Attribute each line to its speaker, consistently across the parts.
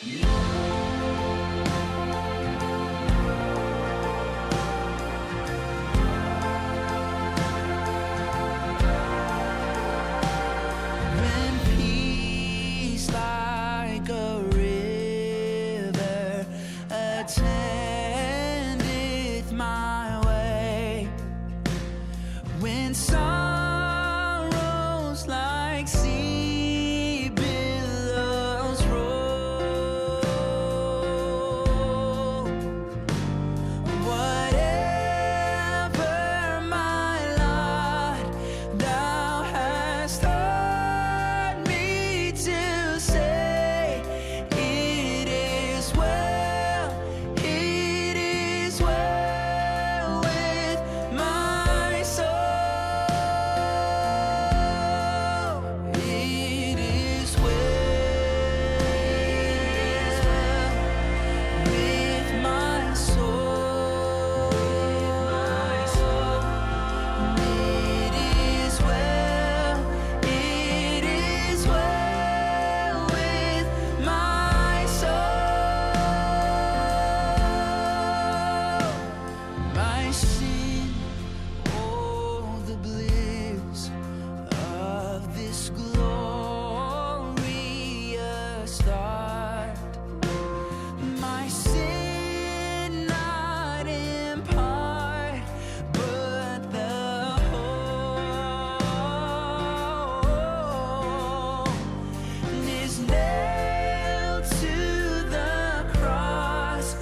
Speaker 1: When peace like a river attendeth my way, when sorrows like sea billows roll, whatever my lot, thou hast taught me to say, it is well with my soul. It is well with my soul. It is well with my soul. My sin, oh, the bliss of this glorious thought. My sin not in part, but the whole is nailed to the cross,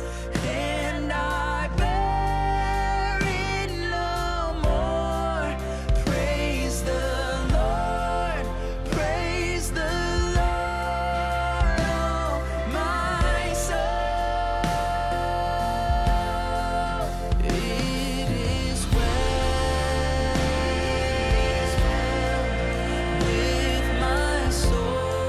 Speaker 1: and I bear it no more. Praise the Lord, praise the Lord, oh my soul. It is well with my soul.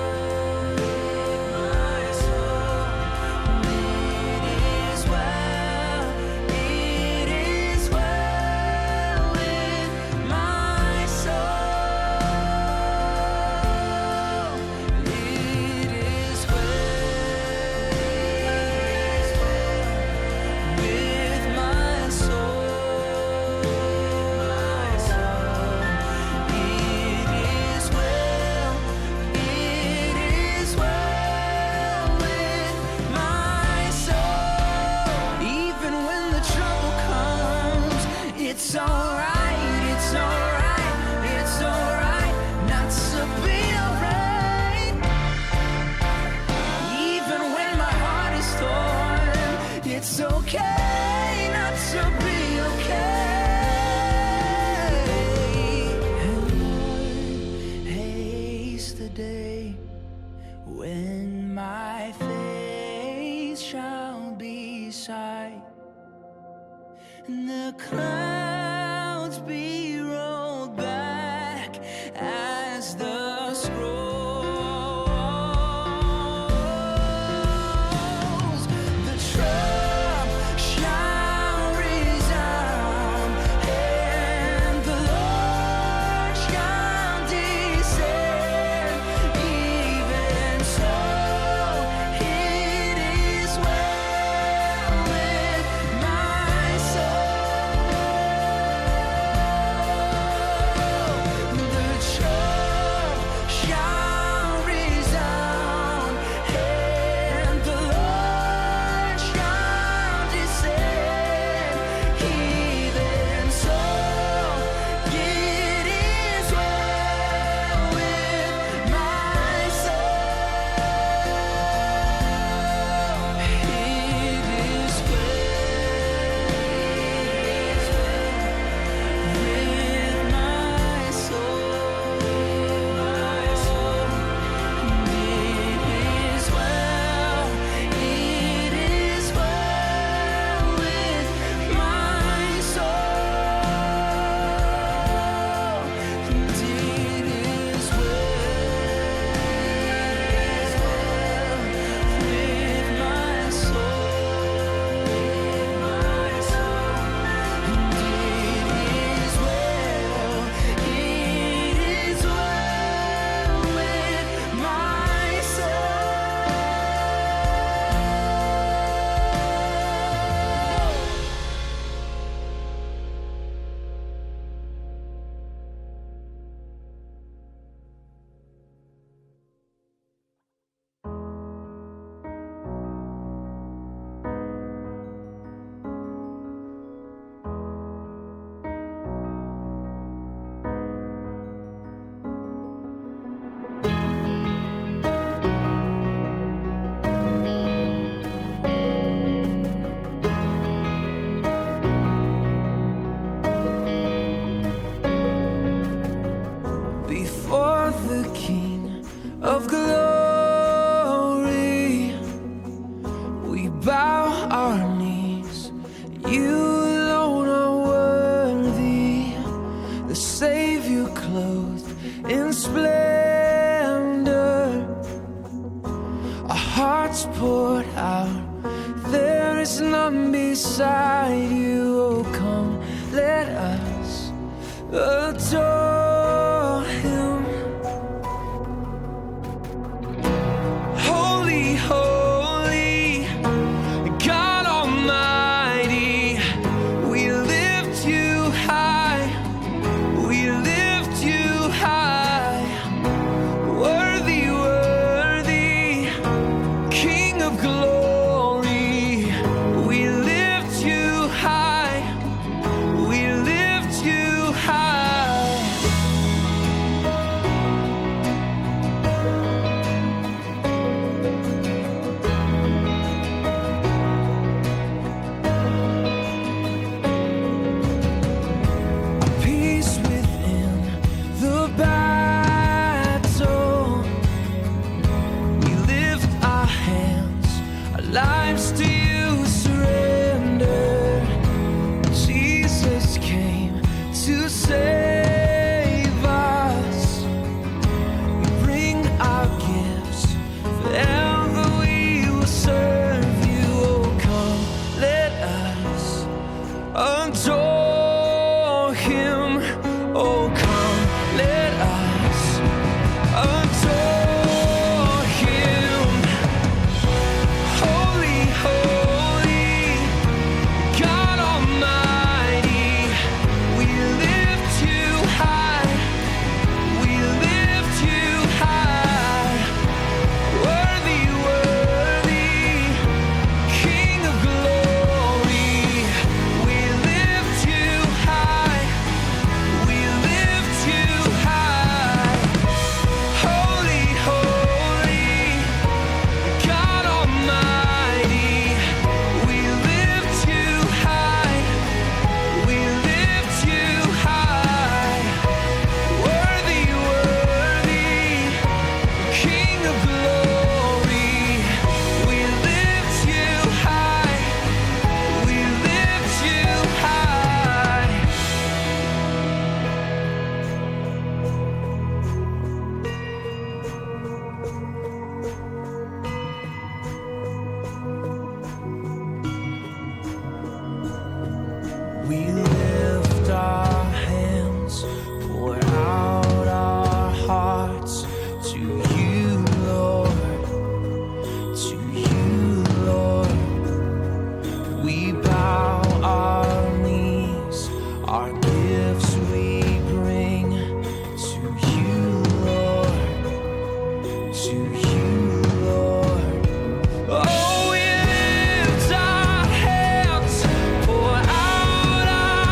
Speaker 1: It is well with my soul. It is with my soul. It is well with my soul. Even when the trouble comes, it's alright, it's alright, it's alright not to be alright. Even when my heart is torn, it's okay not to be okay. And Lord, haste the day when my face shall be sight, and the clouds be rolled back as the scrolls. The trump shall resound, and the Lord shall descend. Even so, it is well with my soul. our hearts poured out. There is none beside you. Oh, come, let us adore him. Holy, holy, God Almighty, we lift you high, we lift you high. Worthy, worthy, King of glory, we lift you high, we lift you high. Peace within the battle. We lift our hands, our lives to you surrender. Jesus came to save us. We bring our gifts, forever we will serve you. Oh, come, let us adore him. Oh, come, let us adore him. Holy, holy, God Almighty, we lift you high, we lift you high. Worthy, worthy, King of glory, we lift you high, we lift you high. Holy, holy, God Almighty, we lift you high, we lift you high. Worthy, worthy, King of glory, we lift you high, we lift you high. We lift our hands, pour out our hearts to you, Lord, to you, Lord. We bow our knees, our gifts we bring to you, Lord, to you, Lord. Oh, we lift our hands, pour out our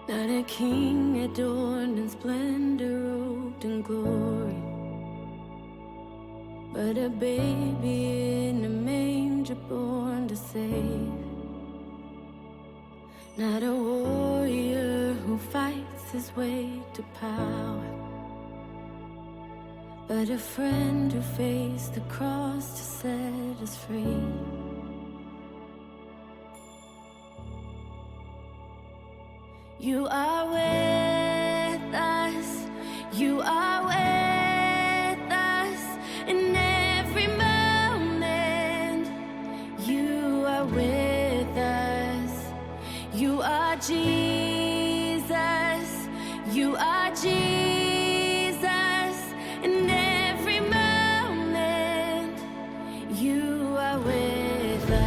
Speaker 1: Not a king adorned in splendor, robed in glory, but a baby in a manger born to save. Not a warrior who fights his way to power, but a friend who faced the cross to set us free. You are with us, you are with us in every moment. You are with us, you are Jesus, you are Jesus in every moment. You are with us.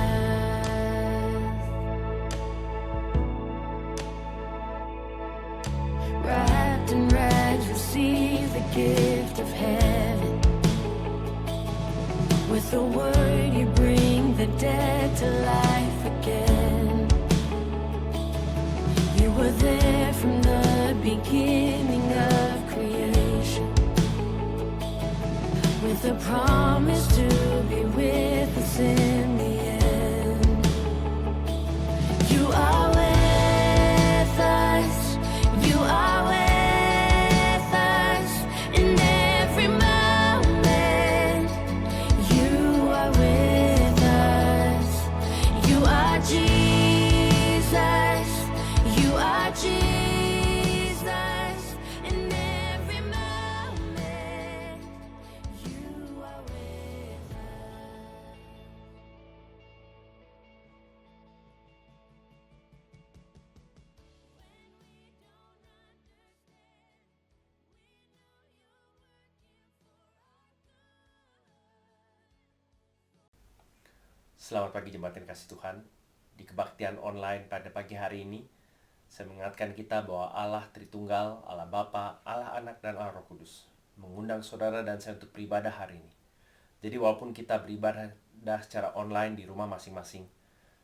Speaker 1: Wrapped in rags, receive the gift of heaven. With the word you bring the dead to life again. You were there from the beginning of creation, with a promise to be with us in the end. You are with us, you are with us in every moment. You are with us, you are Jesus, you are Jesus in every moment. You are with us.
Speaker 2: Selamat pagi jemaat yang kasih Tuhan. Di kebaktian online pada pagi hari ini, saya mengingatkan kita bahwa Allah Tritunggal, Allah Bapa, Allah Anak, dan Allah Roh Kudus mengundang saudara dan saya untuk beribadah hari ini. Jadi walaupun kita beribadah secara online di rumah masing-masing,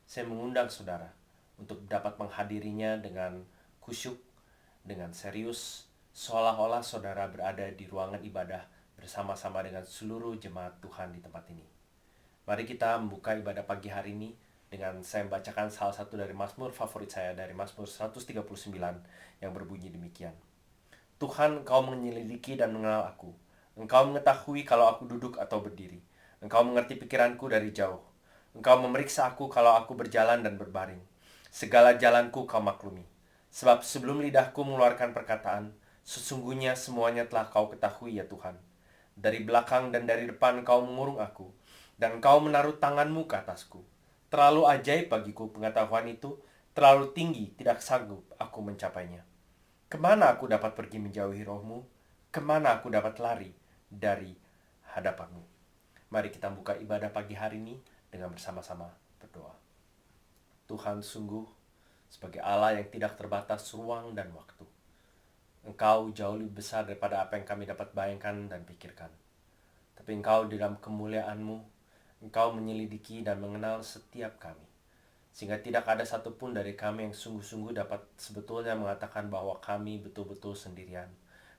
Speaker 2: saya mengundang saudara untuk dapat menghadirinya dengan khusyuk, dengan serius, seolah-olah saudara berada di ruangan ibadah bersama-sama dengan seluruh jemaat Tuhan di tempat ini. Mari kita membuka ibadah pagi hari ini dengan saya membacakan salah satu dari Mazmur favorit saya, dari Mazmur 139 yang berbunyi demikian. Tuhan, Engkau menyelidiki dan mengenal aku. Engkau mengetahui kalau aku duduk atau berdiri. Engkau mengerti pikiranku dari jauh. Engkau memeriksa aku kalau aku berjalan dan berbaring. Segala jalanku Kau maklumi. Sebab sebelum lidahku mengeluarkan perkataan, sesungguhnya semuanya telah Kau ketahui ya Tuhan. Dari belakang dan dari depan Kau mengurung aku, dan Kau menaruh tangan-Mu ke atasku. Terlalu ajaib bagiku pengetahuan itu, terlalu tinggi tidak sanggup aku mencapainya. Kemana aku dapat pergi menjauhi Roh-Mu? Kemana aku dapat lari dari hadapan-Mu? Mari kita buka ibadah pagi hari ini dengan bersama-sama berdoa. Tuhan, sungguh sebagai Allah yang tidak terbatas ruang dan waktu, Engkau jauh lebih besar daripada apa yang kami dapat bayangkan dan pikirkan. Tapi Engkau di dalam kemuliaan-Mu, Engkau menyelidiki dan mengenal setiap kami, sehingga tidak ada satupun dari kami yang sungguh-sungguh dapat sebetulnya mengatakan bahwa kami betul-betul sendirian,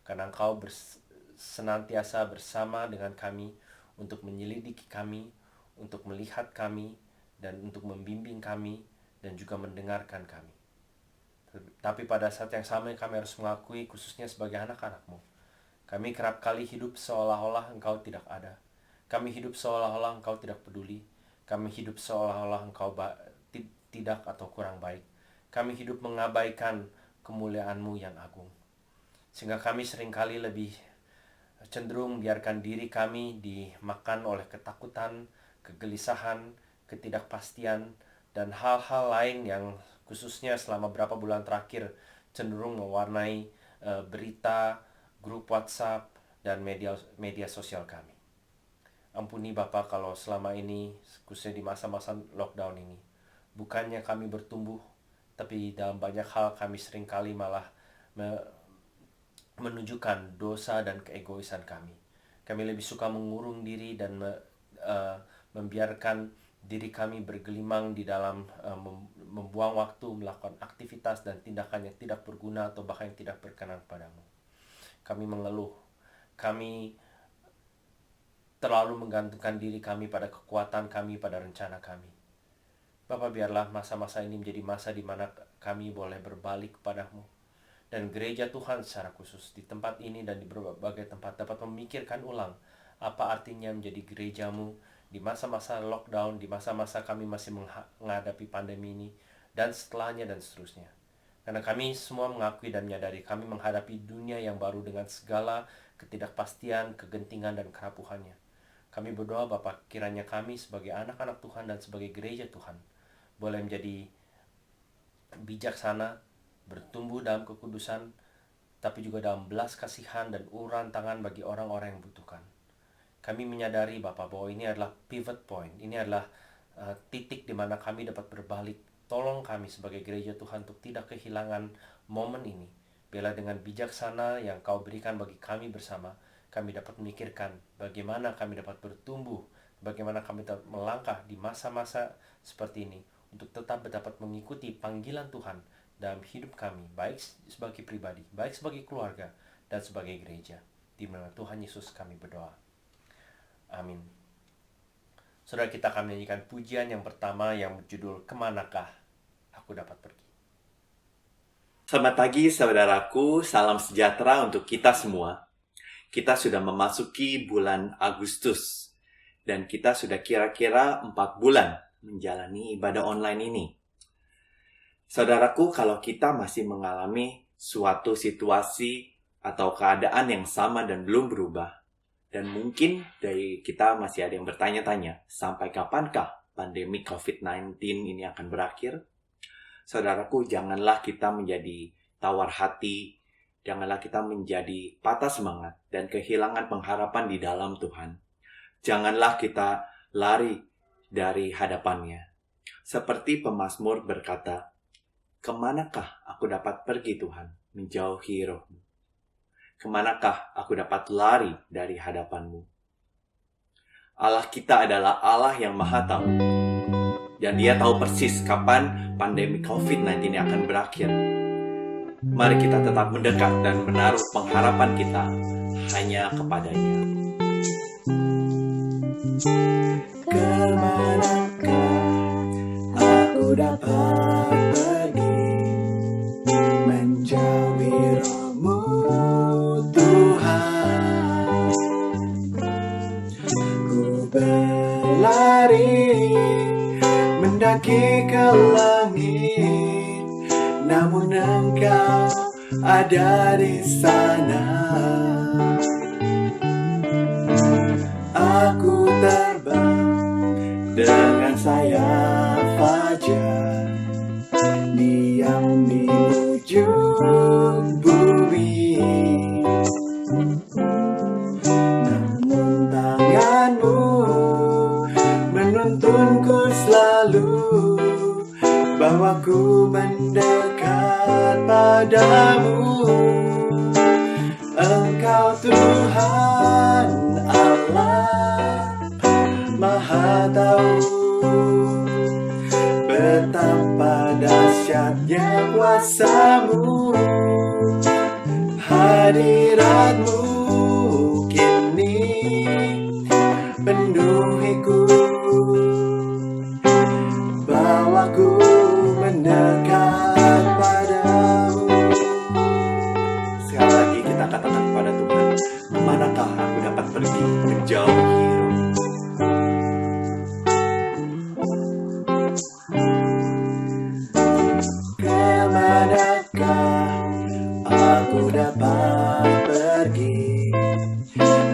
Speaker 2: karena Engkau senantiasa bersama dengan kami untuk menyelidiki kami, untuk melihat kami, dan untuk membimbing kami, dan juga mendengarkan kami. Tapi pada saat yang sama kami harus mengakui, khususnya sebagai anak-anak-Mu, kami kerap kali hidup seolah-olah Engkau tidak ada. Kami hidup seolah-olah Engkau tidak peduli. Kami hidup seolah-olah Engkau tidak atau kurang baik. Kami hidup mengabaikan kemuliaan-Mu yang agung. Sehingga kami seringkali lebih cenderung membiarkan diri kami dimakan oleh ketakutan, kegelisahan, ketidakpastian, dan hal-hal lain yang khususnya selama beberapa bulan terakhir cenderung mewarnai berita, grup WhatsApp, dan media sosial kami. Ampuni Bapa kalau selama ini, khususnya di masa-masa lockdown ini, bukannya kami bertumbuh, tapi dalam banyak hal kami seringkali malah menunjukkan dosa dan keegoisan kami. Kami lebih suka mengurung diri dan membiarkan diri kami bergelimang di dalam membuang waktu melakukan aktivitas dan tindakan yang tidak berguna atau bahkan yang tidak berkenan padamu. Kami mengeluh, kami terlalu menggantungkan diri kami pada kekuatan kami, pada rencana kami. Bapa, biarlah masa-masa ini menjadi masa di mana kami boleh berbalik kepadamu. Dan gereja Tuhan secara khusus di tempat ini dan di berbagai tempat dapat memikirkan ulang apa artinya menjadi gerejamu di masa-masa lockdown, di masa-masa kami masih menghadapi pandemi ini, dan setelahnya dan seterusnya. Karena kami semua mengakui dan menyadari kami menghadapi dunia yang baru dengan segala ketidakpastian, kegentingan, dan kerapuhannya. Kami berdoa Bapa, kiranya kami sebagai anak-anak Tuhan dan sebagai gereja Tuhan boleh menjadi bijaksana, bertumbuh dalam kekudusan, tapi juga dalam belas kasihan dan uluran tangan bagi orang-orang yang membutuhkan. Kami menyadari Bapak bahwa ini adalah pivot point, ini adalah titik di mana kami dapat berbalik. Tolong kami sebagai gereja Tuhan untuk tidak kehilangan momen ini. Biarlah dengan bijaksana yang Kau berikan bagi kami bersama, kami dapat memikirkan bagaimana kami dapat bertumbuh, bagaimana kami dapat melangkah di masa-masa seperti ini untuk tetap dapat mengikuti panggilan Tuhan dalam hidup kami, baik sebagai pribadi, baik sebagai keluarga, dan sebagai gereja. Di nama Tuhan Yesus kami berdoa. Amin. Saudara, kita akan menyanyikan pujian yang pertama yang berjudul Kemanakah Aku Dapat Pergi.
Speaker 3: Selamat pagi saudaraku, salam sejahtera untuk kita semua. Kita sudah memasuki bulan Agustus dan kita sudah kira-kira 4 bulan menjalani ibadah online ini. Saudaraku, kalau kita masih mengalami suatu situasi atau keadaan yang sama dan belum berubah, dan mungkin dari kita masih ada yang bertanya-tanya, sampai kapankah pandemi COVID-19 ini akan berakhir? Saudaraku, janganlah kita menjadi tawar hati, janganlah kita menjadi patah semangat dan kehilangan pengharapan di dalam Tuhan. Janganlah kita lari dari hadapannya. Seperti pemazmur berkata, "Kemanakah aku dapat pergi Tuhan, menjauhi roh-Mu? Kemanakah aku dapat lari dari hadapan-Mu?" Allah kita adalah Allah yang Maha Tahu. Dan Dia tahu persis kapan pandemi COVID-19 ini akan berakhir. Mari kita tetap mendekat dan menaruh pengharapan kita hanya kepada-Nya.
Speaker 1: Kemanakah aku dapat pergi, menjauhi roh-Mu Tuhan? Ku berlari mendaki ke langit, namun Engkau ada di sana. Aku terbang dengan sayap fajar, diam di ujung bumi. Namun tangan-Mu menuntunku selalu, bahwa ku mendekat padamu. Engkau Tuhan Allah Maha Tahu, betapa dahsyatnya kuasa-Mu. Hadirat-Mu kini penuhiku, bawaku mendekat padamu.
Speaker 3: Sekali lagi kita katakan kepada Tuhan, kemanakah aku dapat pergi, menjauhi roh-Mu?
Speaker 1: Kemanakah aku dapat pergi,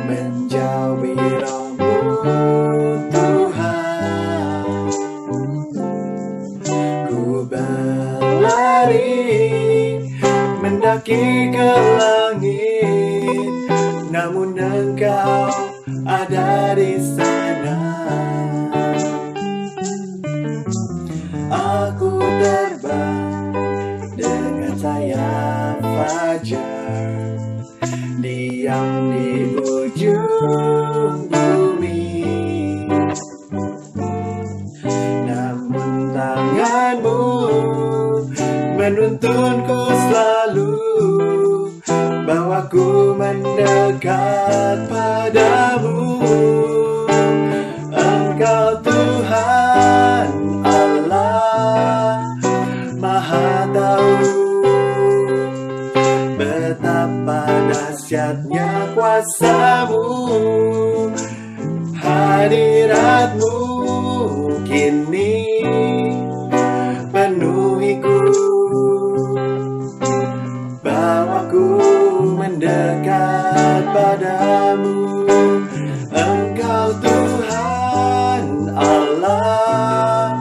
Speaker 1: menjauhi roh-Mu Tuhan? Ku berlari mendaki ke langit, namun Engkau ada di sana. Aku terbang dengan sayap fajar, diam di ujung bumi. Namun tangan-Mu
Speaker 3: Bawaku mendekat padamu, Engkau Tuhan Allah Maha Tahu. Betapa dahsyatnya kuasa-Mu, hadirat-Mu kini penuhiku. Bawaku mendekat padamu, Engkau Tuhan Allah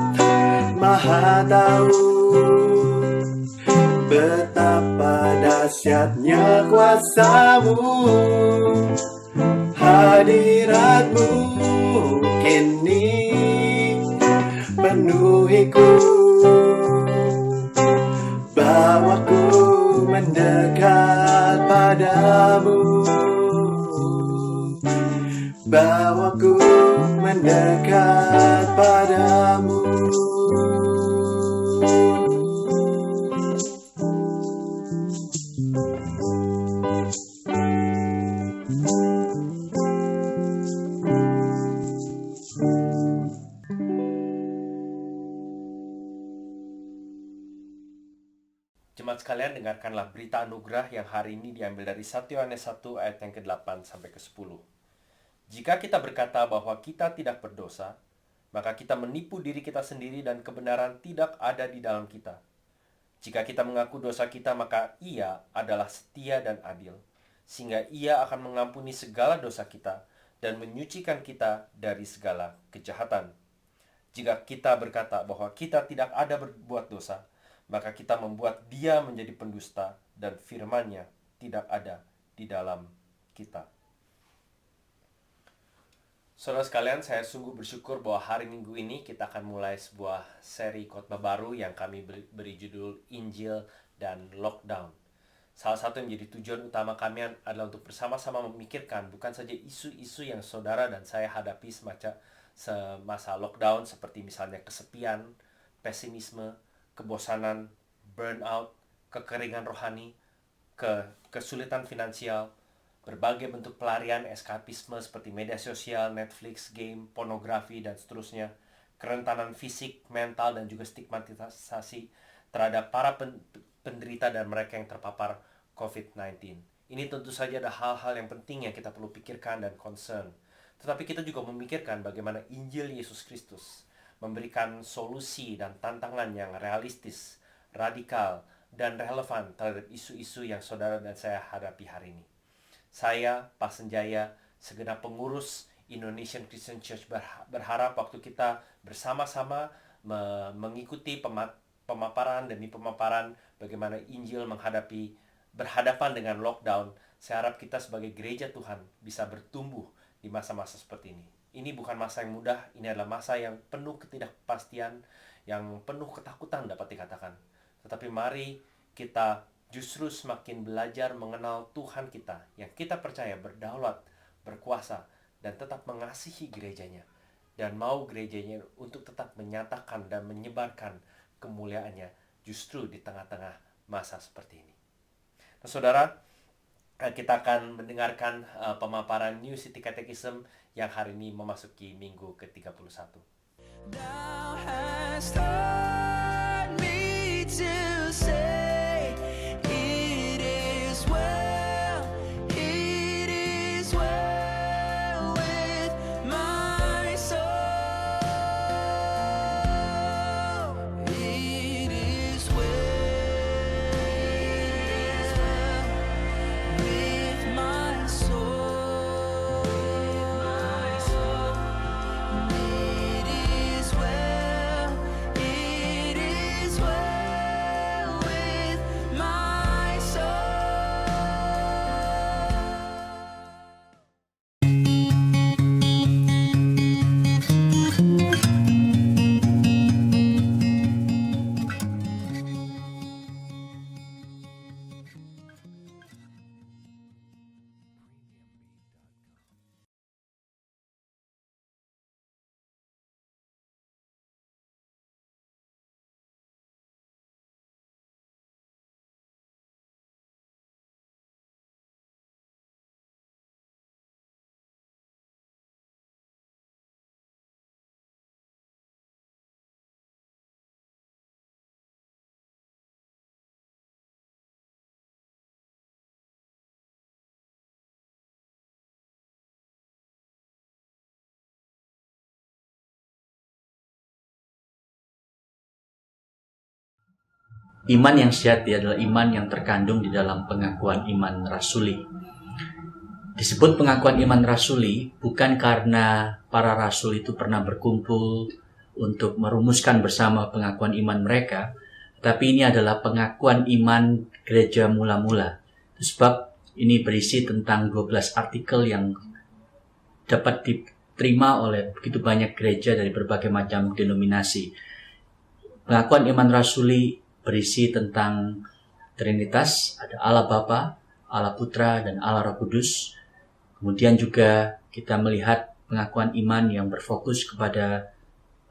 Speaker 3: Maha Tahu. Betapa dahsyatnya kuasa-Mu, hadirat-Mu kini penuhiku. Bawaku mendekat padamu, bawaku mendekat padamu.
Speaker 2: Jemaat sekalian, dengarkanlah berita anugerah yang hari ini diambil dari 1 Yohanes 1 ayat yang ke-8 sampai ke-10. Jika kita berkata bahwa kita tidak berdosa, maka kita menipu diri kita sendiri dan kebenaran tidak ada di dalam kita. Jika kita mengaku dosa kita, maka Ia adalah setia dan adil, sehingga Ia akan mengampuni segala dosa kita dan menyucikan kita dari segala kejahatan. Jika kita berkata bahwa kita tidak ada berbuat dosa, maka kita membuat Dia menjadi pendusta dan firman-Nya tidak ada di dalam kita. Saudara sekalian, saya sungguh bersyukur bahwa hari Minggu ini kita akan mulai sebuah seri khotbah baru yang kami beri judul Injil dan Lockdown. Salah satu yang menjadi tujuan utama kami adalah untuk bersama-sama memikirkan bukan saja isu-isu yang saudara dan saya hadapi semasa lockdown, seperti misalnya kesepian, pesimisme, kebosanan, burnout, kekeringan rohani, kesulitan finansial, berbagai bentuk pelarian, eskapisme seperti media sosial, Netflix, game, pornografi, dan seterusnya, kerentanan fisik, mental, dan juga stigmatisasi terhadap para penderita dan mereka yang terpapar COVID-19. Ini tentu saja ada hal-hal yang penting yang kita perlu pikirkan dan concern. Tetapi kita juga memikirkan bagaimana Injil Yesus Kristus memberikan solusi dan tantangan yang realistis, radikal, dan relevan terhadap isu-isu yang saudara dan saya hadapi hari ini. Saya, Pak Senjaya, segenap pengurus Indonesian Christian Church berharap waktu kita bersama-sama mengikuti pemaparan demi pemaparan bagaimana Injil berhadapan dengan lockdown. Saya harap kita sebagai gereja Tuhan bisa bertumbuh di masa-masa seperti ini. Ini bukan masa yang mudah, ini adalah masa yang penuh ketidakpastian, yang penuh ketakutan dapat dikatakan. Tetapi mari kita justru semakin belajar mengenal Tuhan kita, yang kita percaya berdaulat, berkuasa, dan tetap mengasihi gerejanya. Dan mau gerejanya untuk tetap menyatakan dan menyebarkan kemuliaannya justru di tengah-tengah masa seperti ini. Nah, saudara, kita akan mendengarkan pemaparan New City Catechism yang hari ini memasuki minggu ke-31.
Speaker 1: Thou hast taught me to say, it is well with my soul. It is well with my soul. It is well, it
Speaker 4: iman yang sejati adalah iman yang terkandung di dalam pengakuan iman rasuli. Disebut pengakuan iman rasuli bukan karena para rasul itu pernah berkumpul untuk merumuskan bersama pengakuan iman mereka, tapi ini adalah pengakuan iman gereja mula-mula. Sebab ini berisi tentang 12 artikel yang dapat diterima oleh begitu banyak gereja dari berbagai macam denominasi. Pengakuan iman rasuli berisi tentang Trinitas, ada Allah Bapa, Allah Putra, dan Allah Roh Kudus. Kemudian juga kita melihat pengakuan iman yang berfokus kepada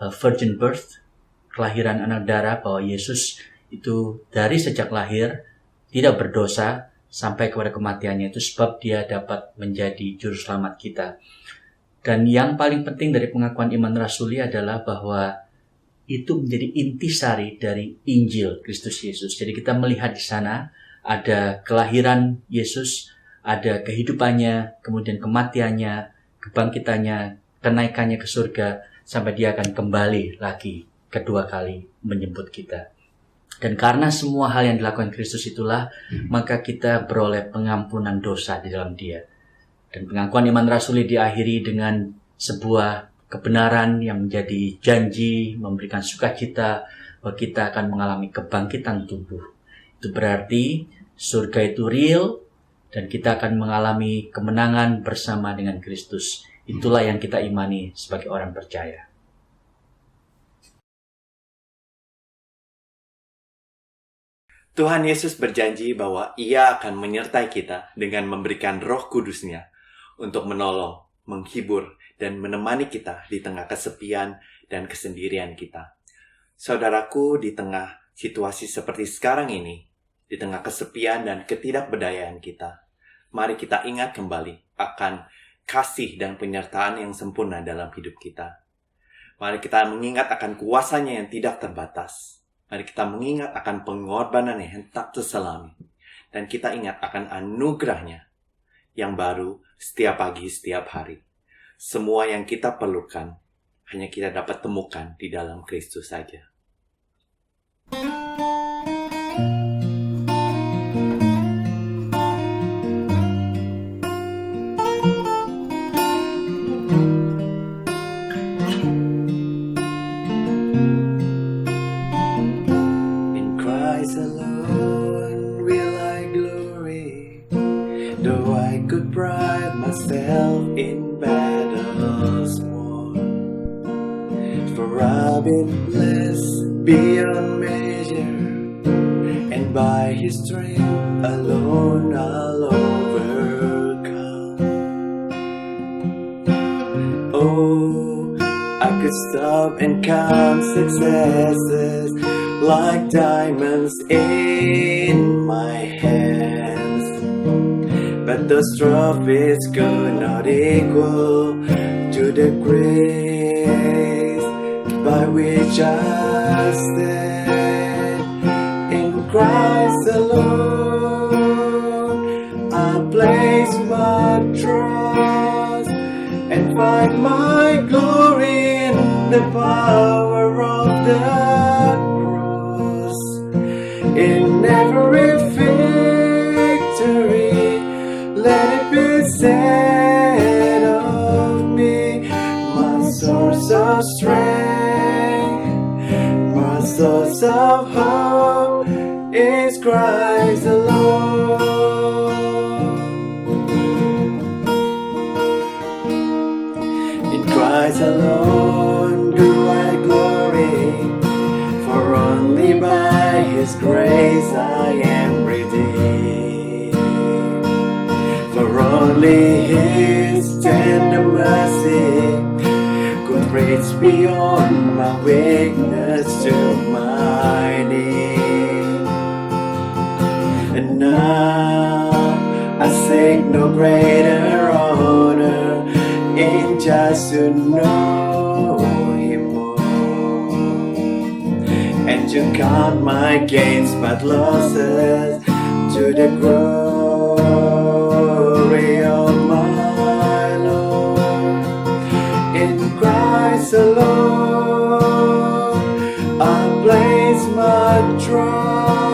Speaker 4: virgin birth, kelahiran anak darah, bahwa Yesus itu dari sejak lahir tidak berdosa sampai kepada kematiannya, itu sebab dia dapat menjadi juru selamat kita. Dan yang paling penting dari pengakuan iman rasuli adalah bahwa itu menjadi intisari dari Injil Kristus Yesus. Jadi kita melihat di sana ada kelahiran Yesus, ada kehidupannya, kemudian kematiannya, kebangkitannya, kenaikannya ke surga, sampai dia akan kembali lagi kedua kali menjemput kita. Dan karena semua hal yang dilakukan Kristus itulah, maka kita beroleh pengampunan dosa di dalam dia. Dan pengakuan iman rasuli diakhiri dengan sebuah kebenaran yang menjadi janji, memberikan sukacita bahwa kita akan mengalami kebangkitan tubuh. Itu berarti surga itu real dan kita akan mengalami kemenangan bersama dengan Kristus. Itulah yang kita imani sebagai orang percaya.
Speaker 3: Tuhan Yesus berjanji bahwa Ia akan menyertai kita dengan memberikan Roh Kudus-Nya untuk menolong, menghibur, dan menemani kita di tengah kesepian dan kesendirian kita. Saudaraku, di tengah situasi seperti sekarang ini, di tengah kesepian dan ketidakberdayaan kita, mari kita ingat kembali akan kasih dan penyertaan yang sempurna dalam hidup kita. Mari kita mengingat akan kuasa-Nya yang tidak terbatas. Mari kita mengingat akan pengorbanan yang tak terselami. Dan kita ingat akan anugerah-Nya yang baru setiap pagi, setiap hari. Semua yang kita perlukan hanya kita dapat temukan di dalam Kristus saja. In Christ alone will I glory, though I could pride myself in battles won. For I've been blessed beyond measure, and by His strength alone I'll overcome. Oh, I could stop and count successes like diamonds in my hands, but those trophies could not equal to the grace by which I stand. In Christ alone I place my trust and find my glory in the power of the cross. In every victory, let it be said of me, my source of strength, my source of hope is Christ alone. In Christ alone do I glory, for only by His grace I am redeemed. For only His tender mercy could reach beyond my weakness to my need. And now I seek no greater honor in just to know Him more, and to count my gains but losses to the glory of my Lord. In Christ alone I place my trust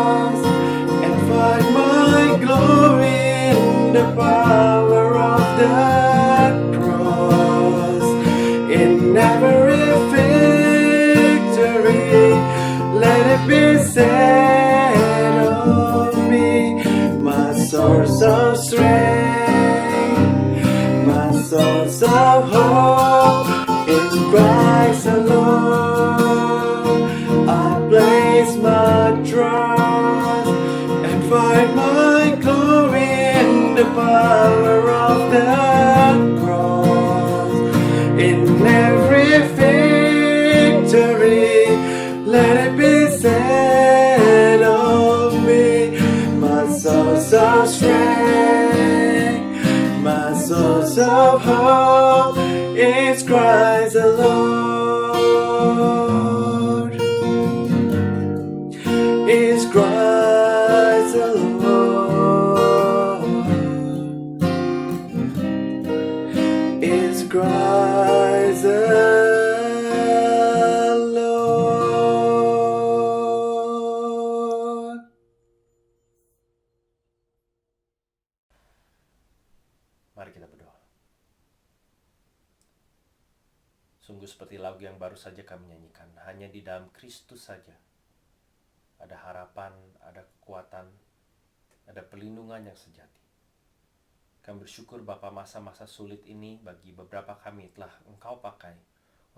Speaker 3: the cross. In every victory, let it be said of me, my source of strength, my source of hope, in Christ alone. I place my trust and find my glory in the power of the cross. In every victory, let it be said of me, my source of strength, my source of hope is Christ alone. Is Christ alone. Is Christ alone.
Speaker 2: Mari kita berdoa. Sungguh seperti lagu yang baru saja kami nyanyikan, hanya di dalam Kristus saja ada harapan, ada kekuatan, ada perlindungan yang sejati. Kami bersyukur Bapa, masa-masa sulit ini bagi beberapa kami telah Engkau pakai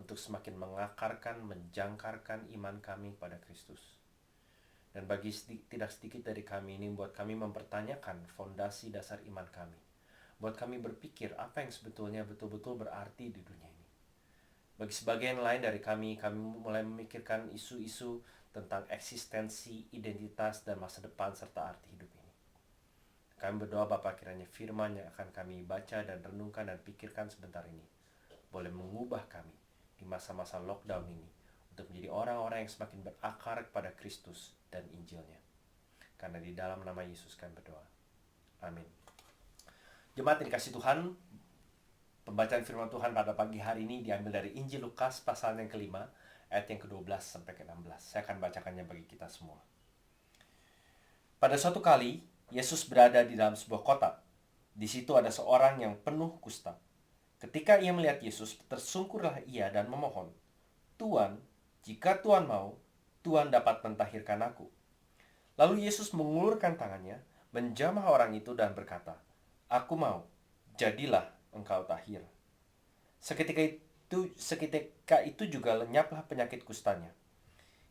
Speaker 2: untuk semakin mengakarkan, menjangkarkan iman kami pada Kristus. Dan bagi tidak sedikit dari kami ini buat kami mempertanyakan fondasi dasar iman kami. Buat kami berpikir apa yang sebetulnya betul-betul berarti di dunia ini. Bagi sebagian lain dari kami mulai memikirkan isu-isu tentang eksistensi, identitas, dan masa depan serta arti hidup ini. Kami berdoa Bapa, kiranya firman yang akan kami baca dan renungkan dan pikirkan sebentar ini boleh mengubah kami di masa-masa lockdown ini untuk menjadi orang-orang yang semakin berakar kepada Kristus dan Injilnya. Karena di dalam nama Yesus kami berdoa. Amin. Jemaat yang dikasih Tuhan, pembacaan firman Tuhan pada pagi hari ini diambil dari Injil Lukas pasal yang kelima, ayat yang ke-12 sampai ke-16. Saya akan bacakannya bagi kita semua. Pada suatu kali, Yesus berada di dalam sebuah kota. Di situ ada seorang yang penuh kusta. Ketika ia melihat Yesus, tersungkurlah ia dan memohon, "Tuan, jika Tuan mau, Tuan dapat mentahirkan aku." Lalu Yesus mengulurkan tangannya, menjamah orang itu dan berkata, "Aku mau, jadilah engkau tahir." Seketika itu juga lenyaplah penyakit kustanya.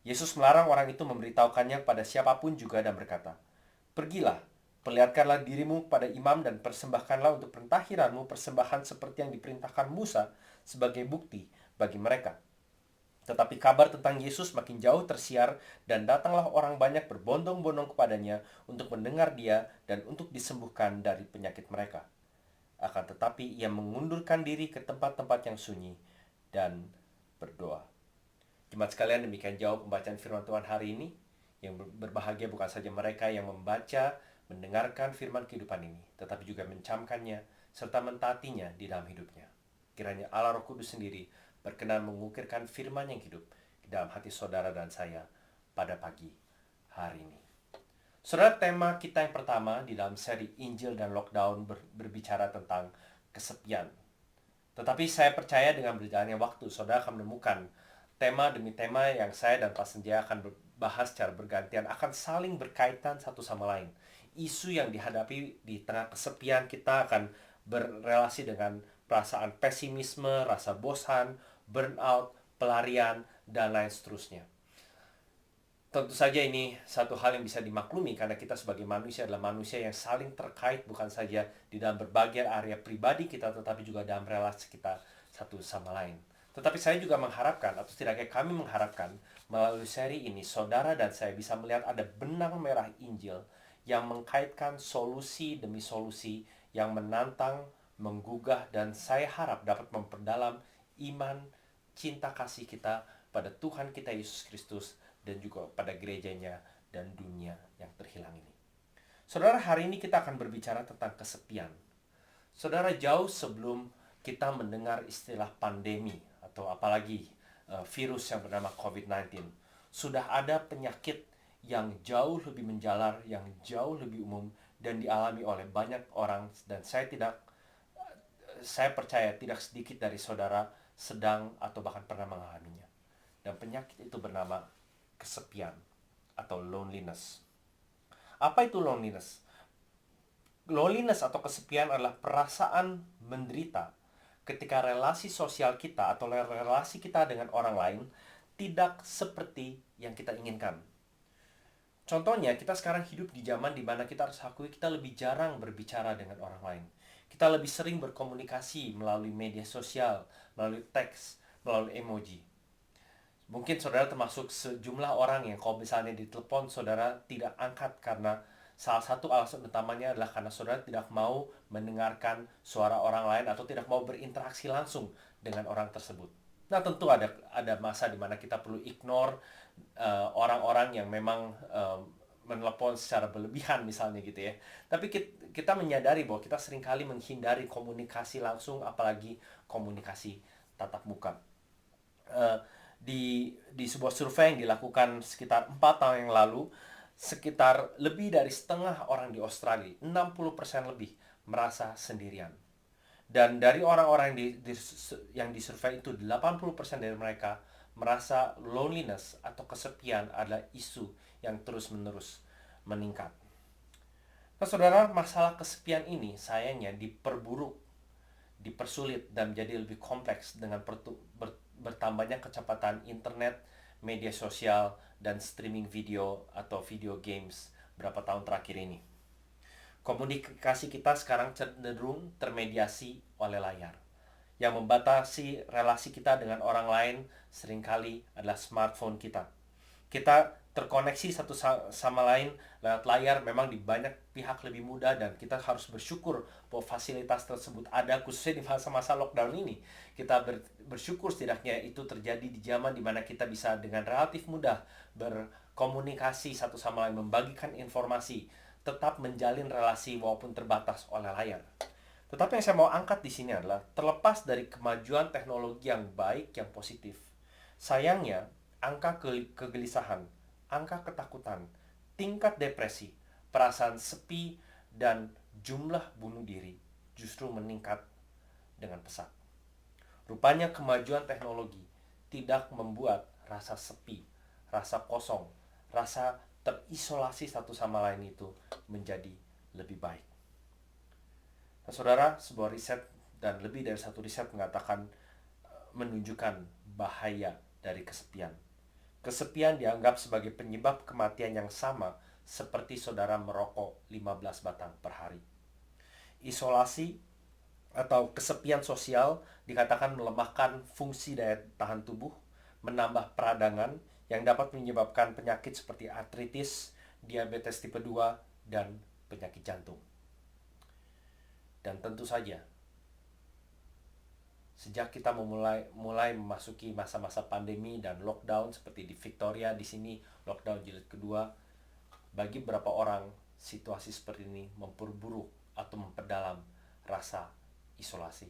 Speaker 2: Yesus melarang orang itu memberitahukannya pada siapapun juga dan berkata, "Pergilah, perlihatkanlah dirimu pada imam dan persembahkanlah untuk pentahiranmu persembahan seperti yang diperintahkan Musa sebagai bukti bagi mereka." Tetapi kabar tentang Yesus makin jauh tersiar dan datanglah orang banyak berbondong-bondong kepadanya untuk mendengar dia dan untuk disembuhkan dari penyakit mereka. Akan tetapi ia mengundurkan diri ke tempat-tempat yang sunyi dan berdoa. Jemaat sekalian, demikian jauh pembacaan firman Tuhan hari ini. Yang berbahagia bukan saja mereka yang membaca, mendengarkan firman kehidupan ini, tetapi juga mencamkannya serta mentaatinya di dalam hidupnya. Kiranya Allah Roh Kudus sendiri berkenan mengukirkan firman yang hidup di dalam hati saudara dan saya pada pagi hari ini. Saudara, tema kita yang pertama di dalam seri Injil dan Lockdown berbicara tentang kesepian. Tetapi saya percaya dengan berjalannya waktu, saudara akan menemukan tema demi tema yang saya dan Pak Senja akan bahas secara bergantian akan saling berkaitan satu sama lain. Isu yang dihadapi di tengah kesepian kita akan berrelasi dengan perasaan pesimisme, rasa bosan, burnout, pelarian, dan lain seterusnya. Tentu saja ini satu hal yang bisa dimaklumi karena kita sebagai manusia adalah manusia yang saling terkait bukan saja di dalam berbagai area pribadi kita, tetapi juga dalam relasi kita satu sama lain. Tetapi saya juga mengharapkan, atau setidaknya kami mengharapkan, melalui seri ini saudara dan saya bisa melihat ada benang merah Injil yang mengkaitkan solusi demi solusi yang menantang, menggugah, dan saya harap dapat memperdalam iman, cinta kasih kita pada Tuhan kita Yesus Kristus dan juga pada gerejanya dan dunia yang terhilang ini. Saudara, hari ini kita akan berbicara tentang kesepian. Saudara, jauh sebelum kita mendengar istilah pandemi atau apalagi virus yang bernama COVID-19, sudah ada penyakit yang jauh lebih menjalar, yang jauh lebih umum dan dialami oleh banyak orang, dan saya tidak saya percaya tidak sedikit dari saudara sedang atau bahkan pernah mengalaminya. Dan penyakit itu bernama kesepian atau loneliness. Apa itu loneliness? Loneliness atau kesepian adalah perasaan menderita ketika relasi sosial kita atau relasi kita dengan orang lain tidak seperti yang kita inginkan. Contohnya, kita sekarang hidup di zaman di mana kita harus akui kita lebih jarang berbicara dengan orang lain. Kita lebih sering berkomunikasi melalui media sosial, melalui teks, melalui emoji. Mungkin saudara termasuk sejumlah orang yang kalau misalnya ditelepon saudara tidak angkat karena salah satu alasan utamanya adalah karena saudara tidak mau mendengarkan suara orang lain atau tidak mau berinteraksi langsung dengan orang tersebut. Nah, tentu ada masa di mana kita perlu ignore orang-orang yang memang menelepon secara berlebihan misalnya gitu ya. Tapi kita menyadari bahwa kita seringkali menghindari komunikasi langsung, apalagi komunikasi tatap muka. Di sebuah survei yang dilakukan sekitar 4 tahun yang lalu, sekitar lebih dari setengah orang di Australia, 60% lebih, merasa sendirian. Dan dari orang-orang yang disurvei itu, 80% dari mereka merasa loneliness atau kesepian adalah isu yang terus-menerus meningkat. Nah, saudara, masalah kesepian ini sayangnya diperburuk, dipersulit, dan menjadi lebih kompleks dengan bertambahnya kecepatan internet, media sosial, dan streaming video atau video games berapa tahun terakhir ini. Komunikasi kita sekarang cenderung termediasi oleh layar. Yang membatasi relasi kita dengan orang lain seringkali adalah smartphone kita. Kita terkoneksi satu sama lain lewat layar memang di banyak pihak lebih mudah, dan kita harus bersyukur bahwa fasilitas tersebut ada, khususnya di masa-masa lockdown ini. Kita bersyukur setidaknya itu terjadi di zaman di mana kita bisa dengan relatif mudah berkomunikasi satu sama lain, membagikan informasi, tetap menjalin relasi walaupun terbatas oleh layar. Tetapi yang saya mau angkat di sini adalah terlepas dari kemajuan teknologi yang baik, yang positif, sayangnya angka kegelisahan, angka ketakutan, tingkat depresi, perasaan sepi, dan jumlah bunuh diri justru meningkat dengan pesat. Rupanya kemajuan teknologi tidak membuat rasa sepi, rasa kosong, rasa terisolasi satu sama lain itu menjadi lebih baik. Nah, saudara, sebuah riset dan lebih dari satu riset mengatakan, menunjukkan bahaya dari kesepian. Kesepian dianggap sebagai penyebab kematian yang sama seperti saudara merokok 15 batang per hari. Isolasi atau kesepian sosial dikatakan melemahkan fungsi daya tahan tubuh, menambah peradangan yang dapat menyebabkan penyakit seperti artritis, diabetes tipe 2, dan penyakit jantung. Dan tentu saja, sejak kita mulai memasuki masa-masa pandemi dan lockdown seperti di Victoria di sini, lockdown jilid kedua, bagi beberapa orang situasi seperti ini memperburuk atau memperdalam rasa isolasi.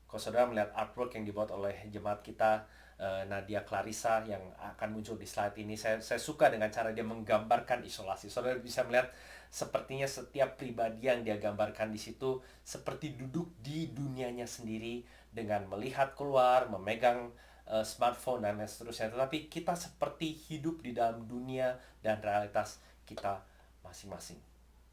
Speaker 2: Kalau saudara melihat artwork yang dibuat oleh jemaat kita, Nadia Clarissa, yang akan muncul di slide ini, saya suka dengan cara dia menggambarkan isolasi. Saudara bisa melihat sepertinya setiap pribadi yang dia gambarkan di situ seperti duduk di dunianya sendiri dengan melihat keluar, memegang smartphone dan seterusnya. Tetapi kita seperti hidup di dalam dunia dan realitas kita masing-masing.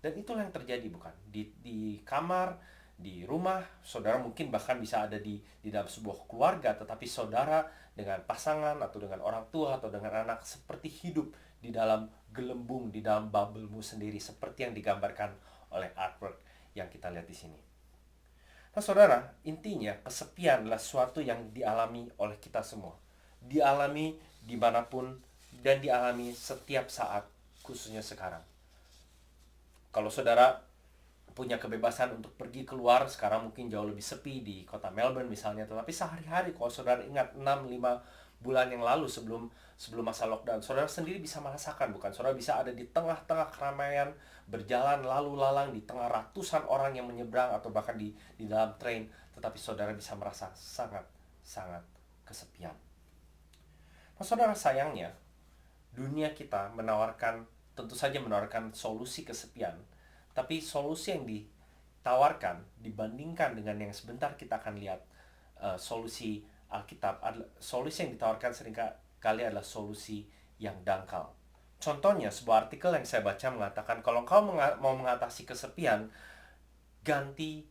Speaker 2: Dan itulah yang terjadi, bukan? Di kamar, di rumah, saudara mungkin bahkan bisa ada di dalam sebuah keluarga, tetapi saudara dengan pasangan atau dengan orang tua atau dengan anak seperti hidup di dalam gelembung, di dalam bubble-mu sendiri, seperti yang digambarkan oleh artwork yang kita lihat di sini. Nah, saudara, intinya kesepian adalah sesuatu yang dialami oleh kita semua. Dialami dimanapun dan dialami setiap saat, khususnya sekarang. Kalau saudara punya kebebasan untuk pergi keluar, sekarang mungkin jauh lebih sepi di kota Melbourne misalnya, tetapi sehari-hari kalau saudara ingat 6-5 bulan yang lalu sebelum masa lockdown, saudara sendiri bisa merasakan, bukan? Saudara bisa ada di tengah-tengah keramaian, berjalan lalu lalang di tengah ratusan orang yang menyeberang atau bahkan di dalam train, tetapi saudara bisa merasa sangat kesepian. Nah, saudara, sayangnya dunia kita tentu saja menawarkan solusi kesepian, tapi solusi ditawarkan dibandingkan dengan yang sebentar kita akan lihat, solusi Alkitab adalah solusi yang ditawarkan seringkali adalah solusi yang dangkal. Contohnya, sebuah artikel yang saya baca mengatakan kalau kau mau mengatasi kesepian, ganti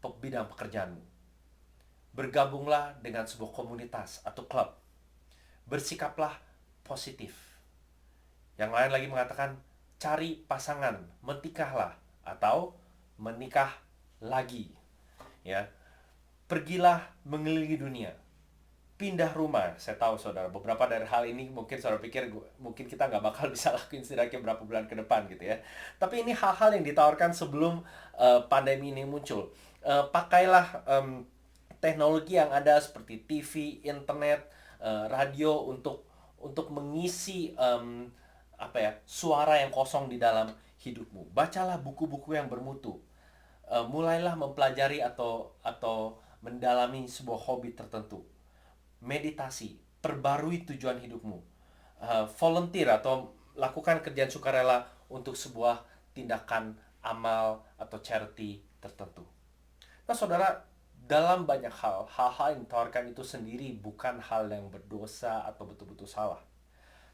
Speaker 2: bidang pekerjaanmu. Bergabunglah dengan sebuah komunitas atau klub. Bersikaplah positif. Yang lain lagi mengatakan cari pasangan, menikahlah atau menikah lagi. Ya. Pergilah mengelilingi dunia. Pindah rumah. Saya tahu saudara, beberapa dari hal ini mungkin saudara pikir mungkin kita nggak bakal bisa lakuin setidaknya berapa bulan ke depan gitu ya. Tapi ini hal-hal yang ditawarkan sebelum pandemi ini muncul. Pakailah teknologi yang ada seperti TV, internet, radio untuk mengisi suara yang kosong di dalam hidupmu. Bacalah buku-buku yang bermutu. Mulailah mempelajari atau mendalami sebuah hobi tertentu. Meditasi, perbarui tujuan hidupmu. Volunteer atau lakukan kerjaan sukarela untuk sebuah tindakan amal atau charity tertentu. Nah saudara, dalam banyak hal-hal yang ditawarkan itu sendiri bukan hal yang berdosa atau betul-betul salah.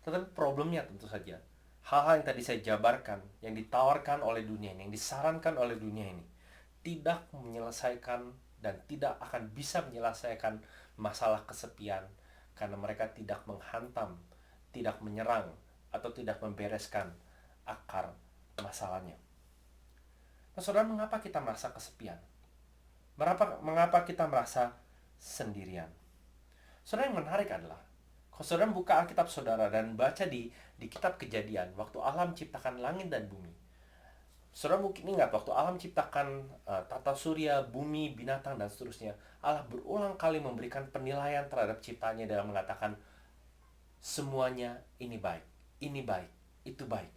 Speaker 2: Tetapi problemnya tentu saja, hal-hal yang tadi saya jabarkan, yang ditawarkan oleh dunia ini, yang disarankan oleh dunia ini, tidak menyelesaikan dan tidak akan bisa menyelesaikan masalah kesepian karena mereka tidak menghantam, tidak menyerang, atau tidak membereskan akar masalahnya. Nah saudara, mengapa kita merasa kesepian? Mengapa kita merasa sendirian? Saudara, yang menarik adalah kalau saudara buka Alkitab saudara dan baca di kitab Kejadian, waktu Allah menciptakan langit dan bumi, saudara mungkin ingat waktu Allah menciptakan tata surya, bumi, binatang, dan seterusnya, Allah berulang kali memberikan penilaian terhadap ciptaannya dengan mengatakan semuanya ini baik, itu baik.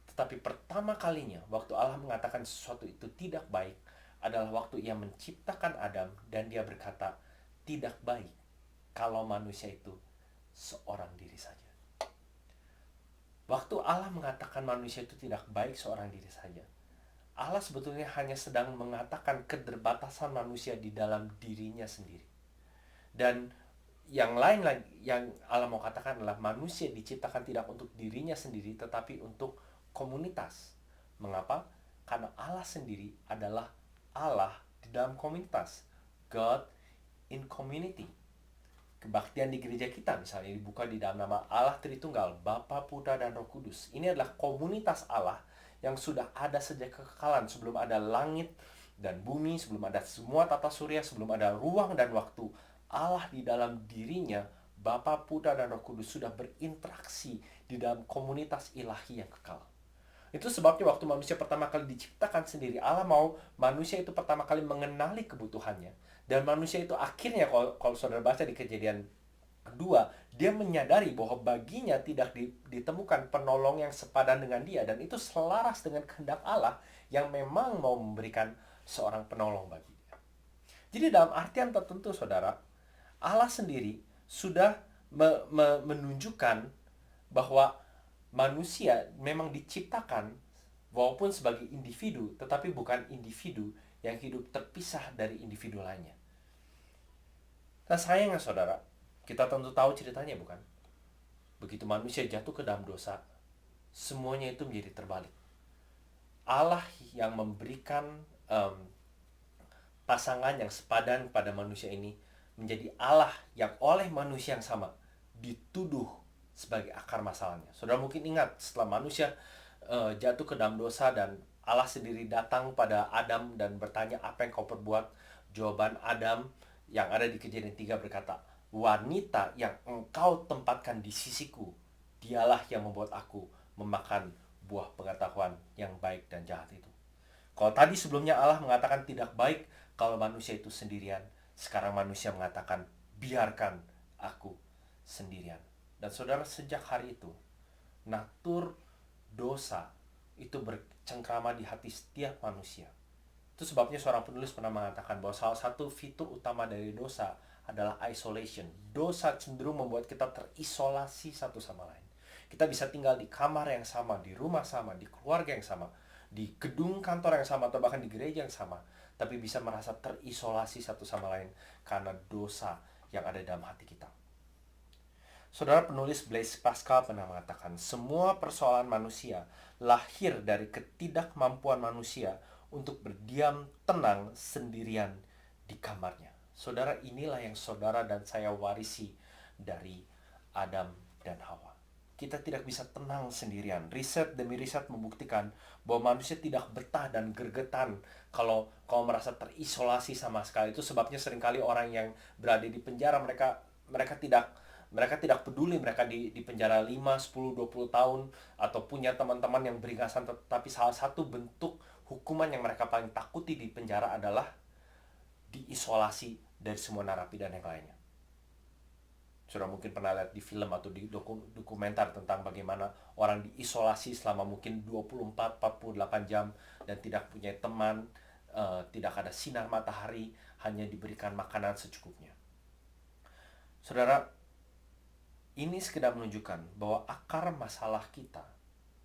Speaker 2: Tetapi pertama kalinya waktu Allah mengatakan sesuatu itu tidak baik adalah waktu Ia menciptakan Adam dan Dia berkata, tidak baik kalau manusia itu seorang diri saja. Waktu Allah mengatakan manusia itu tidak baik seorang diri saja, Allah sebetulnya hanya sedang mengatakan keterbatasan manusia di dalam dirinya sendiri. Dan yang lain lagi yang Allah mau katakan adalah manusia diciptakan tidak untuk dirinya sendiri tetapi untuk komunitas. Mengapa? Karena Allah sendiri adalah Allah di dalam komunitas. God in community. Kebaktian di gereja kita misalnya dibuka di dalam nama Allah Tritunggal, Bapa, Putra, dan Roh Kudus. Ini adalah komunitas Allah yang sudah ada sejak kekekalan, sebelum ada langit dan bumi, sebelum ada semua tata surya, sebelum ada ruang dan waktu. Allah di dalam dirinya, Bapa, Putra, dan Roh Kudus sudah berinteraksi di dalam komunitas ilahi yang kekal. Itu sebabnya waktu manusia pertama kali diciptakan sendiri, Allah mau manusia itu pertama kali mengenali kebutuhannya. Dan manusia itu akhirnya, kalau saudara baca di Kejadian kedua, dia menyadari bahwa baginya tidak ditemukan penolong yang sepadan dengan dia. Dan itu selaras dengan kehendak Allah yang memang mau memberikan seorang penolong bagi dia. Jadi dalam artian tertentu saudara, Allah sendiri sudah menunjukkan bahwa manusia memang diciptakan walaupun sebagai individu, tetapi bukan individu yang hidup terpisah dari individu lainnya. Nah sayangnya saudara, kita tentu tahu ceritanya bukan? Begitu manusia jatuh ke dalam dosa, semuanya itu menjadi terbalik. Allah yang memberikan pasangan yang sepadan pada manusia ini menjadi Allah yang oleh manusia yang sama dituduh sebagai akar masalahnya. Saudara mungkin ingat setelah manusia jatuh ke dalam dosa dan Allah sendiri datang pada Adam dan bertanya, apa yang kau perbuat? Jawaban Adam yang ada di Kejadian 3 berkata, wanita yang engkau tempatkan di sisiku, dialah yang membuat aku memakan buah pengetahuan yang baik dan jahat itu. Kalau tadi sebelumnya Allah mengatakan tidak baik kalau manusia itu sendirian, sekarang manusia mengatakan biarkan aku sendirian. Dan saudara, sejak hari itu natur dosa itu bercengkrama di hati setiap manusia. Itu sebabnya seorang penulis pernah mengatakan bahwa salah satu fitur utama dari dosa adalah isolation. Dosa cenderung membuat kita terisolasi satu sama lain. Kita bisa tinggal di kamar yang sama, di rumah sama, di keluarga yang sama. di gedung kantor yang sama, atau bahkan di gereja yang sama, tapi bisa merasa terisolasi satu sama lain karena dosa yang ada dalam hati kita. Saudara, penulis Blaise Pascal pernah mengatakan, semua persoalan manusia lahir dari ketidakmampuan manusia untuk berdiam tenang sendirian di kamarnya. Saudara, inilah yang saudara dan saya warisi dari Adam dan Hawa. Kita tidak bisa tenang sendirian. Riset demi riset membuktikan bahwa manusia tidak betah dan gergetan kalau merasa terisolasi sama sekali. Itu sebabnya seringkali orang yang berada di penjara, mereka tidak peduli mereka di penjara 5, 10, 20 tahun atau punya teman-teman yang beringasan, tetapi salah satu bentuk hukuman yang mereka paling takuti di penjara adalah diisolasi dari semua narapidana yang lainnya. Sudah mungkin pernah lihat di film atau di dokumenter tentang bagaimana orang diisolasi selama mungkin 24-48 jam dan tidak punya teman, tidak ada sinar matahari, hanya diberikan makanan secukupnya. Saudara, ini sekedar menunjukkan bahwa akar masalah kita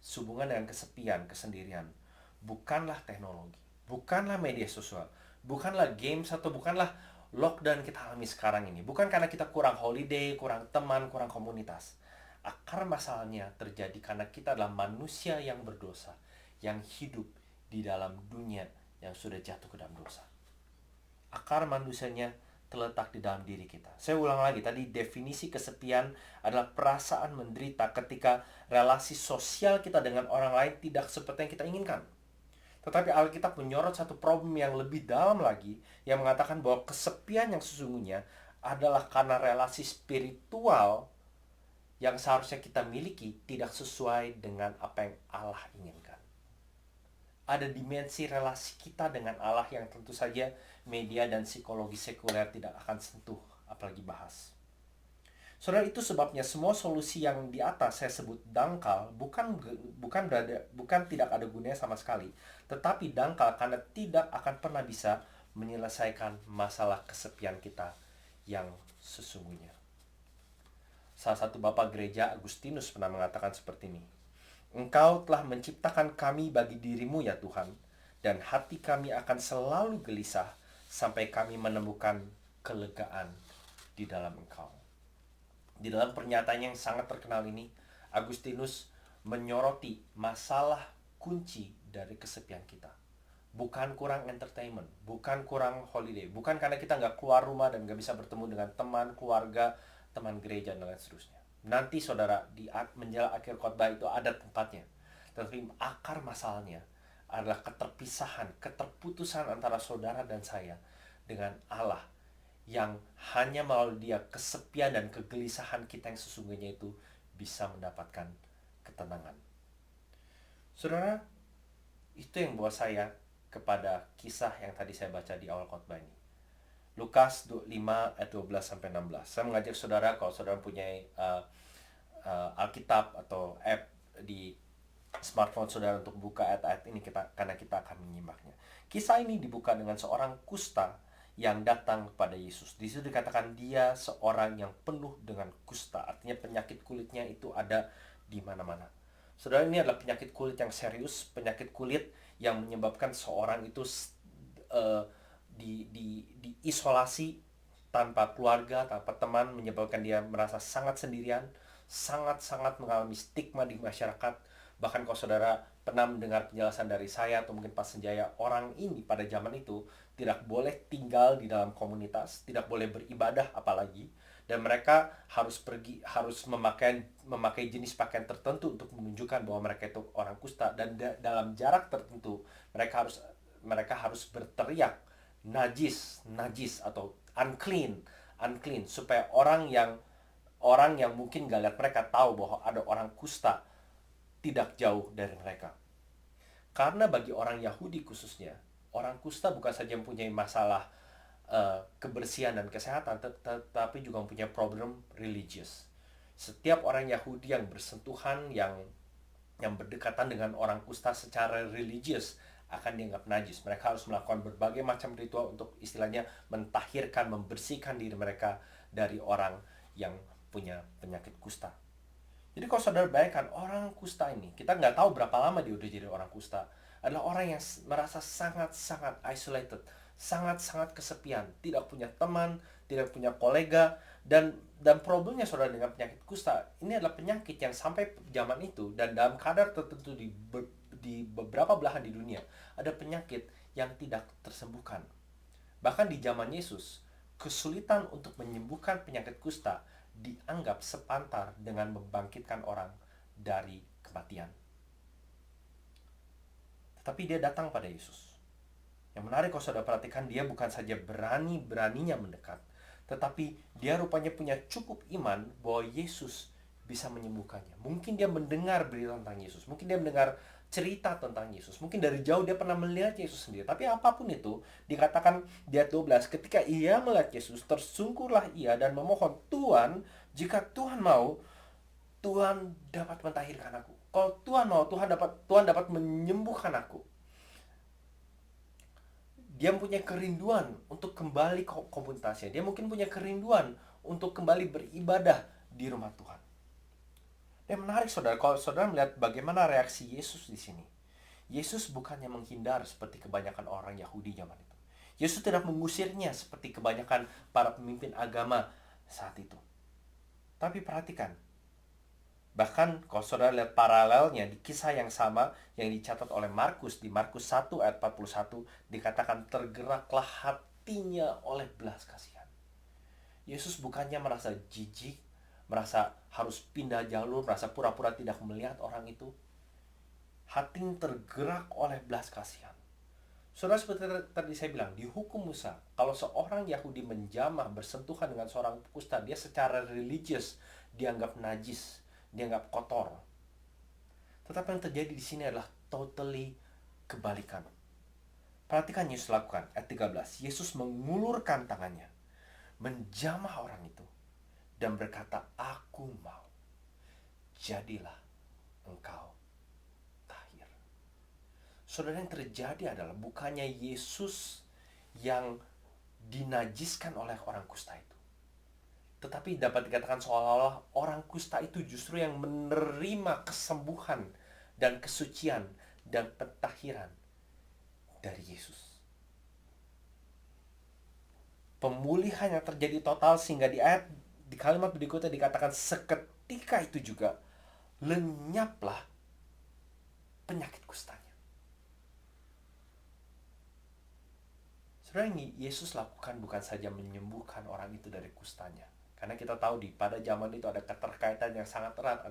Speaker 2: sehubungan dengan kesepian, kesendirian, bukanlah teknologi, bukanlah media sosial, bukanlah games, atau bukanlah lockdown kita alami sekarang ini. Bukan karena kita kurang holiday, kurang teman, kurang komunitas. Akar masalahnya terjadi karena kita adalah manusia yang berdosa, yang hidup di dalam dunia yang sudah jatuh ke dalam dosa. Akar manusianya terletak di dalam diri kita. Saya ulang lagi, tadi definisi kesepian adalah perasaan menderita ketika relasi sosial kita dengan orang lain tidak seperti yang kita inginkan. Tetapi Alkitab menyorot satu problem yang lebih dalam lagi, yang mengatakan bahwa kesepian yang sesungguhnya adalah karena relasi spiritual yang seharusnya kita miliki tidak sesuai dengan apa yang Allah inginkan. Ada dimensi relasi kita dengan Allah yang tentu saja media dan psikologi sekuler tidak akan sentuh, apalagi bahas. Saudara, itu sebabnya semua solusi yang di atas saya sebut dangkal bukan tidak ada gunanya sama sekali, tetapi dangkal karena tidak akan pernah bisa menyelesaikan masalah kesepian kita yang sesungguhnya. Salah satu bapak gereja, Agustinus, pernah mengatakan seperti ini. Engkau telah menciptakan kami bagi dirimu ya Tuhan, dan hati kami akan selalu gelisah sampai kami menemukan kelegaan di dalam Engkau. Di dalam pernyataan yang sangat terkenal ini, Agustinus menyoroti masalah kunci dari kesepian kita. Bukan kurang entertainment, bukan kurang holiday, bukan karena kita nggak keluar rumah dan nggak bisa bertemu dengan teman, keluarga, teman gereja, dan lain seterusnya. Nanti saudara, di menjelang akhir khotbah itu ada tempatnya. Tetapi akar masalahnya adalah keterpisahan, keterputusan antara saudara dan saya dengan Allah, yang hanya melalui Dia kesepian dan kegelisahan kita yang sesungguhnya itu bisa mendapatkan ketenangan. Saudara, itu yang bawa saya kepada kisah yang tadi saya baca di awal khotbah ini. Lukas 5 ayat 12-16. Saya mengajak saudara, kalau saudara punya Alkitab atau app di smartphone saudara, untuk buka ayat-ayat ini karena kita akan menyimaknya. Kisah ini dibuka dengan seorang kusta yang datang kepada Yesus. Di situ dikatakan dia seorang yang penuh dengan kusta. Artinya penyakit kulitnya itu ada di mana-mana. Saudara, ini adalah penyakit kulit yang serius, penyakit kulit yang menyebabkan seorang itu diisolasi, tanpa keluarga, tanpa teman, menyebabkan dia merasa sangat sendirian, sangat-sangat mengalami stigma di masyarakat. Bahkan kalau saudara pernah mendengar penjelasan dari saya atau mungkin Pak Senjaya, orang ini pada zaman itu tidak boleh tinggal di dalam komunitas, tidak boleh beribadah apalagi, dan mereka harus memakai jenis pakaian tertentu untuk menunjukkan bahwa mereka itu orang kusta, dan dalam jarak tertentu mereka harus berteriak najis atau unclean supaya orang yang mungkin gak lihat mereka tahu bahwa ada orang kusta tidak jauh dari mereka. Karena bagi orang Yahudi khususnya, orang kusta bukan saja mempunyai masalah kebersihan dan kesehatan, tetapi juga mempunyai problem religious. Setiap orang Yahudi yang bersentuhan, yang berdekatan dengan orang kusta secara religious akan dianggap najis. Mereka harus melakukan berbagai macam ritual untuk istilahnya mentahirkan, membersihkan diri mereka dari orang yang punya penyakit kusta. Jadi kalau saudara bayangkan orang kusta ini, kita nggak tahu berapa lama dia udah jadi orang kusta. adalah orang yang merasa sangat-sangat isolated, sangat-sangat kesepian, tidak punya teman, tidak punya kolega, dan problemnya saudara dengan penyakit kusta ini adalah penyakit yang sampai zaman itu dan dalam kadar tertentu di beberapa belahan di dunia ada penyakit yang tidak tersembuhkan. Bahkan di zaman Yesus, kesulitan untuk menyembuhkan penyakit kusta dianggap sepantar dengan membangkitkan orang dari kematian. Tetapi dia datang pada Yesus. Yang menarik kalau saudara perhatikan, dia bukan saja beraninya mendekat, tetapi dia rupanya punya cukup iman bahwa Yesus bisa menyembuhkannya. Mungkin dia mendengar berita tentang Yesus, mungkin dia mendengar cerita tentang Yesus, mungkin dari jauh dia pernah melihat Yesus sendiri. Tapi apapun itu, dikatakan di ayat 12, ketika ia melihat Yesus, tersungkurlah ia dan memohon, Tuhan, jika Tuhan mau, Tuhan dapat mentahirkan aku. Kalau Tuhan mau, Tuhan dapat menyembuhkan aku. Dia punya kerinduan untuk kembali ke komunitasnya. Dia mungkin punya kerinduan untuk kembali beribadah di rumah Tuhan. Dan menarik saudara, kalau saudara melihat bagaimana reaksi Yesus di sini. Yesus bukannya menghindar seperti kebanyakan orang Yahudi zaman itu. Yesus tidak mengusirnya seperti kebanyakan para pemimpin agama saat itu. Tapi perhatikan, bahkan kalau saudara lihat paralelnya di kisah yang sama yang dicatat oleh Markus, di Markus 1 ayat 41, dikatakan tergeraklah hatinya oleh belas kasihan. Yesus bukannya merasa jijik, merasa harus pindah jalur, merasa pura-pura tidak melihat orang itu. Hati tergerak oleh belas kasihan. Saudara, seperti tadi saya bilang, di hukum Musa, kalau seorang Yahudi menjamah bersentuhan dengan seorang kusta, dia secara religius dianggap najis, dianggap kotor. Tetapi yang terjadi di sini adalah totally kebalikan. Perhatikan Yesus lakukan, ayat 13. Yesus mengulurkan tangannya, menjamah orang itu, dan berkata, aku mau, jadilah engkau tahir. Saudara, yang terjadi adalah bukannya Yesus yang dinajiskan oleh orang kusta itu, tetapi dapat dikatakan seolah-olah orang kusta itu justru yang menerima kesembuhan dan kesucian dan pentahiran dari Yesus. Pemulihan yang terjadi total sehingga di kalimat berikutnya dikatakan seketika itu juga lenyaplah penyakit kustanya. Saudara, yang Yesus lakukan bukan saja menyembuhkan orang itu dari kustanya. Karena kita tahu pada zaman itu ada keterkaitan yang sangat erat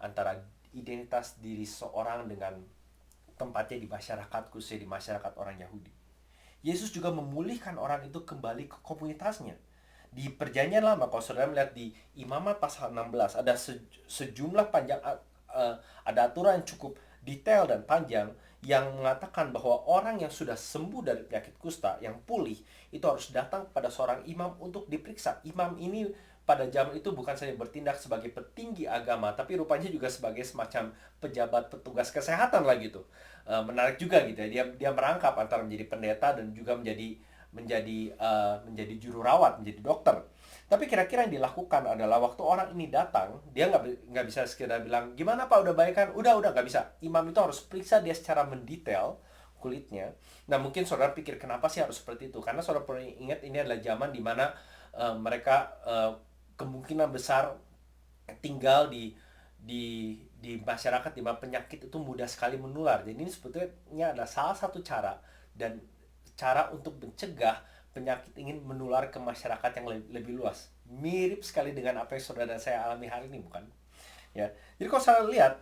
Speaker 2: antara identitas diri seorang dengan tempatnya di masyarakat, khususnya di masyarakat orang Yahudi. Yesus juga memulihkan orang itu kembali ke komunitasnya. Di Perjanjian Lama, kalau saudara melihat di Imamat pasal 16, ada sejumlah panjang, ada aturan yang cukup detail dan panjang yang mengatakan bahwa orang yang sudah sembuh dari penyakit kusta, yang pulih, itu harus datang pada seorang imam untuk diperiksa. Imam ini pada zaman itu bukan saja bertindak sebagai petinggi agama, tapi rupanya juga sebagai semacam pejabat petugas kesehatan lah gitu. Menarik juga gitu ya, dia merangkap antara menjadi pendeta dan juga menjadi juru rawat, menjadi dokter. Tapi kira-kira yang dilakukan adalah waktu orang ini datang, dia nggak bisa sekedar bilang, gimana Pak, udah baik kan? Udah, nggak bisa. Imam itu harus periksa dia secara mendetail kulitnya. Nah, mungkin saudara pikir, kenapa sih harus seperti itu? Karena saudara perlu ingat, ini adalah zaman di mana mereka kemungkinan besar tinggal di masyarakat di mana penyakit itu mudah sekali menular. Jadi ini sebetulnya adalah salah satu cara untuk mencegah penyakit ingin menular ke masyarakat yang lebih luas. Mirip sekali dengan apa yang saudara dan saya alami hari ini, bukan? Ya. Jadi kalau saudara lihat,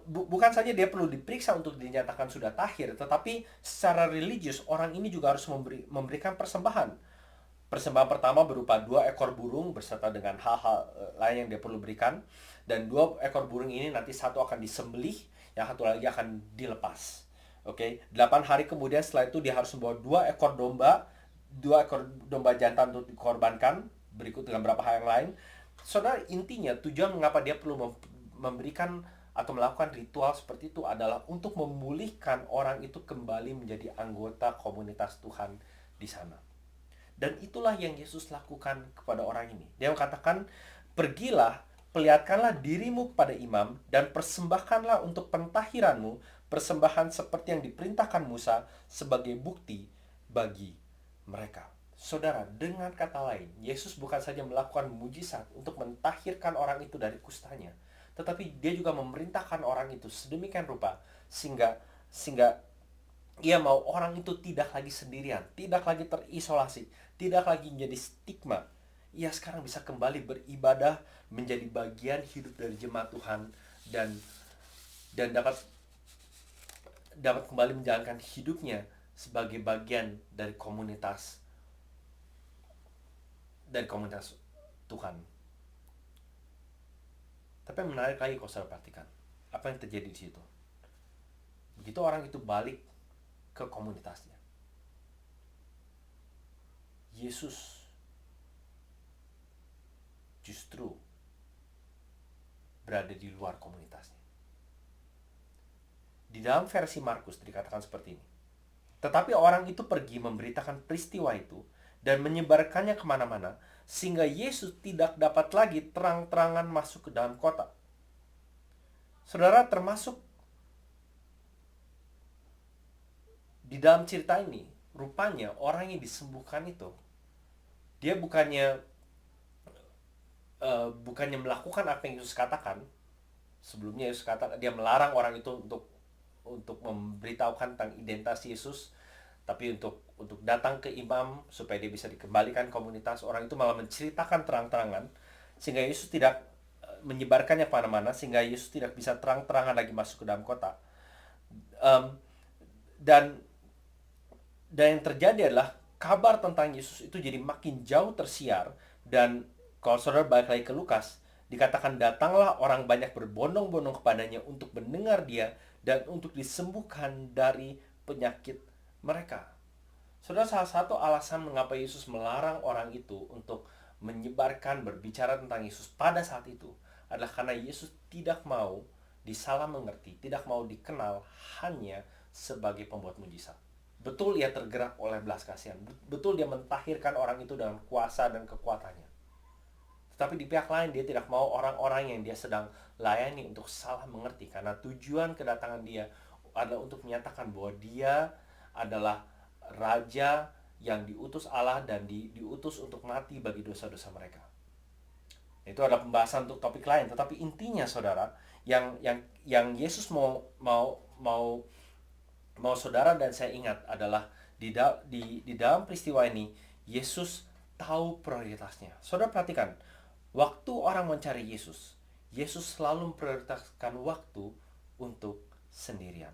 Speaker 2: bukan saja dia perlu diperiksa untuk dinyatakan sudah tahir, tetapi secara religius orang ini juga harus memberikan persembahan. Persembahan pertama berupa 2 ekor burung beserta dengan hal-hal lain yang dia perlu berikan. Dan 2 ekor burung ini nanti satu akan disembelih, yang satu lagi akan dilepas. Oke, 8 hari kemudian setelah itu dia harus membawa 2 ekor domba jantan untuk dikorbankan, berikut dengan beberapa hal yang lain. Saudara, intinya tujuan mengapa dia perlu memberikan atau melakukan ritual seperti itu adalah untuk memulihkan orang itu kembali menjadi anggota komunitas Tuhan di sana. Dan itulah yang Yesus lakukan kepada orang ini. Dia mengatakan, pergilah, perlihatkanlah dirimu kepada imam, dan persembahkanlah untuk pentahiranmu persembahan seperti yang diperintahkan Musa sebagai bukti bagi mereka. Saudara, dengan kata lain, Yesus bukan saja melakukan mujizat untuk mentahirkan orang itu dari kustanya, tetapi dia juga memerintahkan orang itu sedemikian rupa sehingga ia mau orang itu tidak lagi sendirian, tidak lagi terisolasi, tidak lagi menjadi stigma. Ia sekarang bisa kembali beribadah, menjadi bagian hidup dari jemaat Tuhan, dan dapat kembali menjalankan hidupnya sebagai bagian dari komunitas Tuhan. Tapi yang menarik lagi kalau saya perhatikan, apa yang terjadi di situ? Begitu orang itu balik ke komunitasnya, Yesus justru berada di luar komunitasnya. Di dalam versi Markus dikatakan seperti ini. Tetapi orang itu pergi memberitakan peristiwa itu dan menyebarkannya kemana-mana, sehingga Yesus tidak dapat lagi terang-terangan masuk ke dalam kota. Saudara, termasuk di dalam cerita ini, rupanya orang yang disembuhkan itu, dia bukannya melakukan apa yang Yesus katakan. Sebelumnya Yesus katakan, dia melarang orang itu untuk memberitahukan tentang identitas Yesus, tapi untuk datang ke imam supaya dia bisa dikembalikan komunitas. Orang itu malah menceritakan terang-terangan, sehingga Yesus tidak menyebarkannya kemana-mana, sehingga Yesus tidak bisa terang-terangan lagi masuk ke dalam kota. Dan yang terjadi adalah kabar tentang Yesus itu jadi makin jauh tersiar. Dan kalau saudara balik lagi ke Lukas, dikatakan datanglah orang banyak berbondong-bondong kepadanya untuk mendengar dia dan untuk disembuhkan dari penyakit mereka. Saudara, salah satu alasan mengapa Yesus melarang orang itu untuk menyebarkan, berbicara tentang Yesus pada saat itu adalah karena Yesus tidak mau disalah mengerti, tidak mau dikenal hanya sebagai pembuat mujizat. Betul, ia tergerak oleh belas kasihan. Betul, dia mentahirkan orang itu dengan kuasa dan kekuatannya. Tetapi di pihak lain, dia tidak mau orang-orang yang dia sedang layani untuk salah mengerti, karena tujuan kedatangan dia adalah untuk menyatakan bahwa dia adalah raja yang diutus Allah dan diutus untuk mati bagi dosa-dosa mereka. Itu adalah pembahasan untuk topik lain. Tetapi intinya, saudara, yang Yesus mau saudara dan saya ingat adalah di dalam peristiwa ini, Yesus tahu prioritasnya. Saudara perhatikan, waktu orang mencari Yesus, Yesus selalu memprioritaskan waktu untuk sendirian.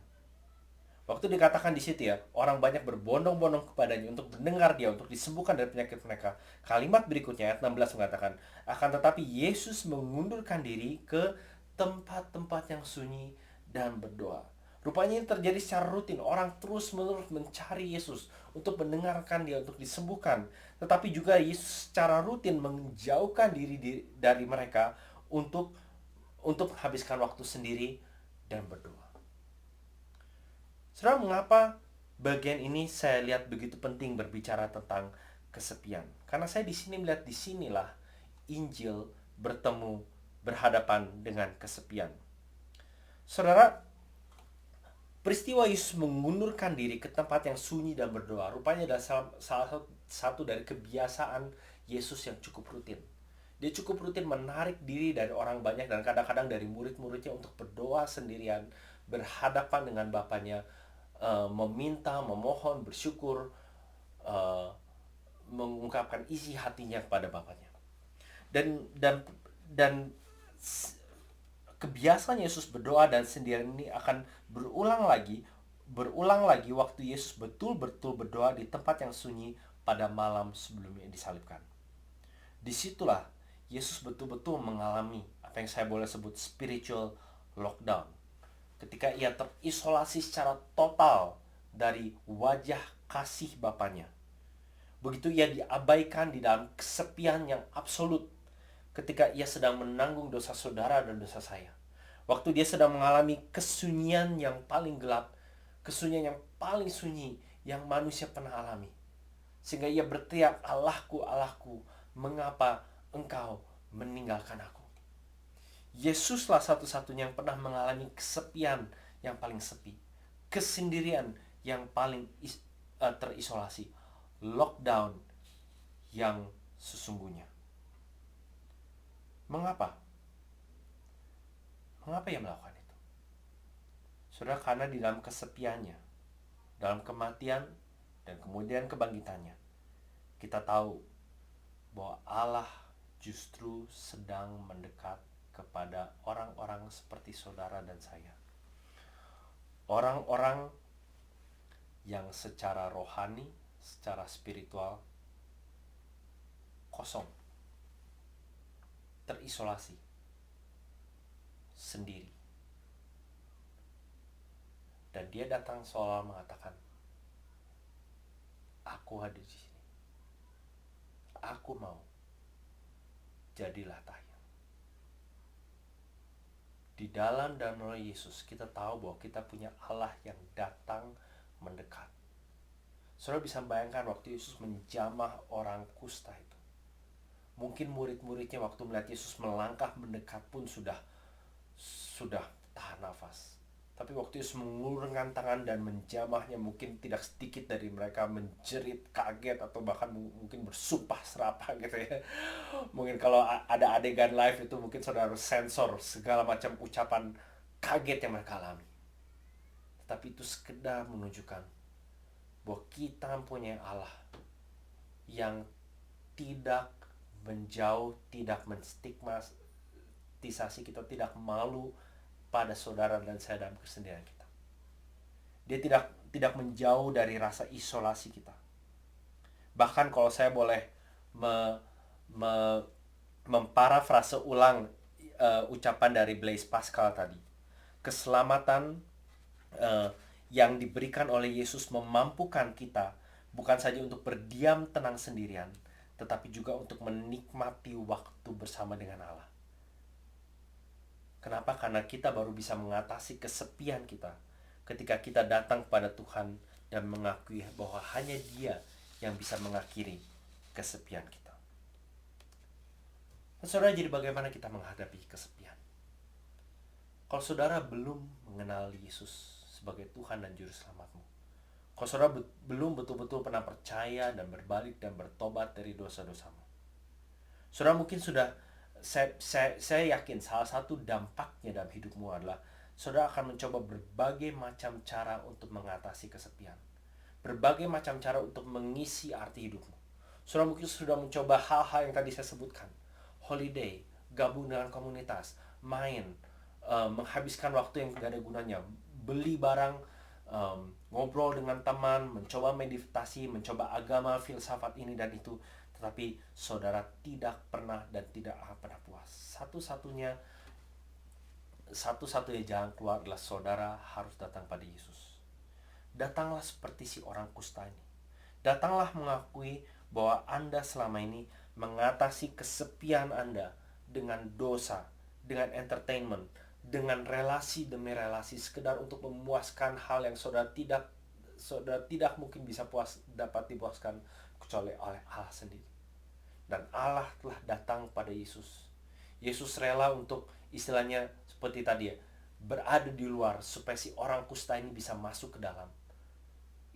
Speaker 2: Waktu dikatakan di situ ya, orang banyak berbondong-bondong kepadanya untuk mendengar dia, untuk disembuhkan dari penyakit mereka. Kalimat berikutnya, ayat 16 mengatakan, akan tetapi Yesus mengundurkan diri ke tempat-tempat yang sunyi dan berdoa. Rupanya ini terjadi secara rutin. Orang terus-menerus mencari Yesus untuk mendengarkan dia, untuk disembuhkan. Tetapi juga Yesus secara rutin menjauhkan diri dari mereka untuk menghabiskan waktu sendiri dan berdoa. Saudara, mengapa bagian ini saya lihat begitu penting berbicara tentang kesepian? Karena saya di sini melihat di sinilah Injil berhadapan dengan kesepian. Saudara, peristiwa Yesus mengundurkan diri ke tempat yang sunyi dan berdoa rupanya adalah salah satu dari kebiasaan Yesus yang cukup rutin. Dia cukup rutin menarik diri dari orang banyak dan kadang-kadang dari murid-muridnya untuk berdoa sendirian, berhadapan dengan Bapanya, meminta, memohon, bersyukur, mengungkapkan isi hatinya kepada Bapanya. Dan kebiasaan Yesus berdoa dan sendirian ini akan berulang lagi waktu Yesus betul-betul berdoa di tempat yang sunyi pada malam sebelumnya disalibkan. Disitulah Yesus betul-betul mengalami apa yang saya boleh sebut spiritual lockdown. Ketika ia terisolasi secara total dari wajah kasih Bapanya. Begitu ia diabaikan di dalam kesepian yang absolut ketika ia sedang menanggung dosa saudara dan dosa saya. Waktu dia sedang mengalami kesunyian yang paling gelap, kesunyian yang paling sunyi yang manusia pernah alami. Sehingga ia berteriak, Allahku, Allahku, mengapa engkau meninggalkan aku? Yesuslah satu-satunya yang pernah mengalami kesepian yang paling sepi. kesendirian yang paling terisolasi, lockdown yang sesungguhnya. Mengapa? Mengapa ia melakukan itu? Saudara, karena di dalam kesepiannya, dalam kematian dan kemudian kebangkitannya, kita tahu bahwa Allah justru sedang mendekat kepada orang-orang seperti saudara dan saya. Orang-orang yang secara rohani, secara spiritual kosong, terisolasi, sendiri. Dan dia datang seolah mengatakan, aku hadir di sini. Aku mau. Jadilah tayang. Di dalam dan melalui Yesus, kita tahu bahwa kita punya Allah yang datang mendekat. Saudara bisa bayangkan waktu Yesus menjamah orang kusta itu. Mungkin murid-muridnya waktu melihat Yesus melangkah mendekat pun sudah tahan nafas. Tapi waktu Yesus mengulurkan tangan dan menjamahnya, mungkin tidak sedikit dari mereka menjerit, kaget, atau bahkan mungkin bersumpah serapah gitu ya. Mungkin kalau ada adegan live itu mungkin saudara harus sensor segala macam ucapan kaget yang mereka alami. Tetapi itu sekedar menunjukkan bahwa kita mempunyai Allah yang tidak menjauh, tidak menstigmatisasi kita, tidak malu pada saudara dan saya dalam kesendirian kita. Dia tidak menjauh dari rasa isolasi kita. Bahkan kalau saya boleh memparafrase ulang ucapan dari Blaise Pascal tadi, keselamatan yang diberikan oleh Yesus memampukan kita bukan saja untuk berdiam tenang sendirian, tetapi juga untuk menikmati waktu bersama dengan Allah. Kenapa? Karena kita baru bisa mengatasi kesepian kita ketika kita datang kepada Tuhan dan mengakui bahwa hanya Dia yang bisa mengakhiri kesepian kita. Nah, saudara, jadi bagaimana kita menghadapi kesepian? Kalau saudara belum mengenal Yesus sebagai Tuhan dan Juru Selamatmu, kalau saudara belum betul-betul pernah percaya dan berbalik dan bertobat dari dosa-dosamu, saudara mungkin sudah, saya yakin salah satu dampaknya dalam hidupmu adalah saudara akan mencoba berbagai macam cara untuk mengatasi kesepian, berbagai macam cara untuk mengisi arti hidupmu. Saudara mungkin sudah mencoba hal-hal yang tadi saya sebutkan, holiday, gabung dengan komunitas, main, menghabiskan waktu yang gak ada gunanya, beli barang, ngobrol dengan teman, mencoba meditasi, mencoba agama, filsafat ini dan itu. Tetapi saudara tidak pernah dan tidak akan pernah puas. Satu-satunya jalan keluar adalah saudara harus datang pada Yesus. Datanglah seperti si orang kusta ini. Datanglah mengakui bahwa Anda selama ini mengatasi kesepian Anda dengan dosa, dengan entertainment, dengan relasi demi relasi, sekedar untuk memuaskan hal yang saudara tidak mungkin bisa dapat dipuaskan kecuali oleh Allah sendiri. Dan Allah telah datang pada Yesus. Yesus rela untuk istilahnya seperti tadi ya, berada di luar supaya si orang kusta ini bisa masuk ke dalam.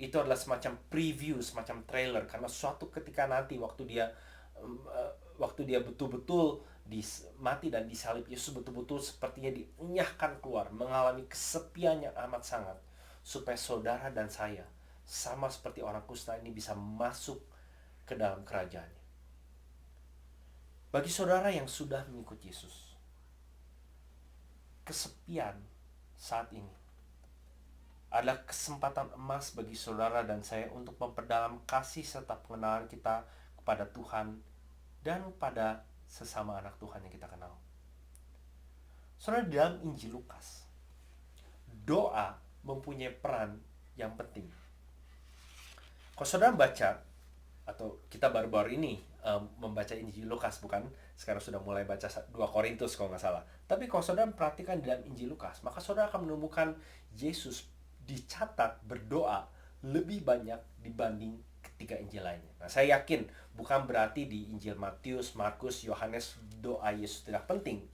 Speaker 2: Itu adalah semacam preview, semacam trailer, karena suatu ketika nanti waktu dia betul-betul mati dan disalib, Yesus betul-betul sepertinya dienyahkan keluar, mengalami kesepian yang amat sangat, supaya saudara dan saya sama seperti orang kusta ini bisa masuk ke dalam kerajaannya. Bagi saudara yang sudah mengikut Yesus, kesepian saat ini adalah kesempatan emas bagi saudara dan saya untuk memperdalam kasih serta pengenalan kita kepada Tuhan dan pada sesama anak Tuhan yang kita kenal. Saudara, dalam Injil Lukas, doa mempunyai peran yang penting. Kalau saudara baca, atau kita baru-baru ini membaca Injil Lukas, bukan? Sekarang sudah mulai baca 2 Korintus kalau nggak salah. Tapi kalau saudara perhatikan dalam Injil Lukas, maka saudara akan menemukan Yesus dicatat berdoa lebih banyak dibanding ketiga Injil lainnya. Nah, saya yakin bukan berarti di Injil Matius, Markus, Yohanes doa Yesus tidak penting.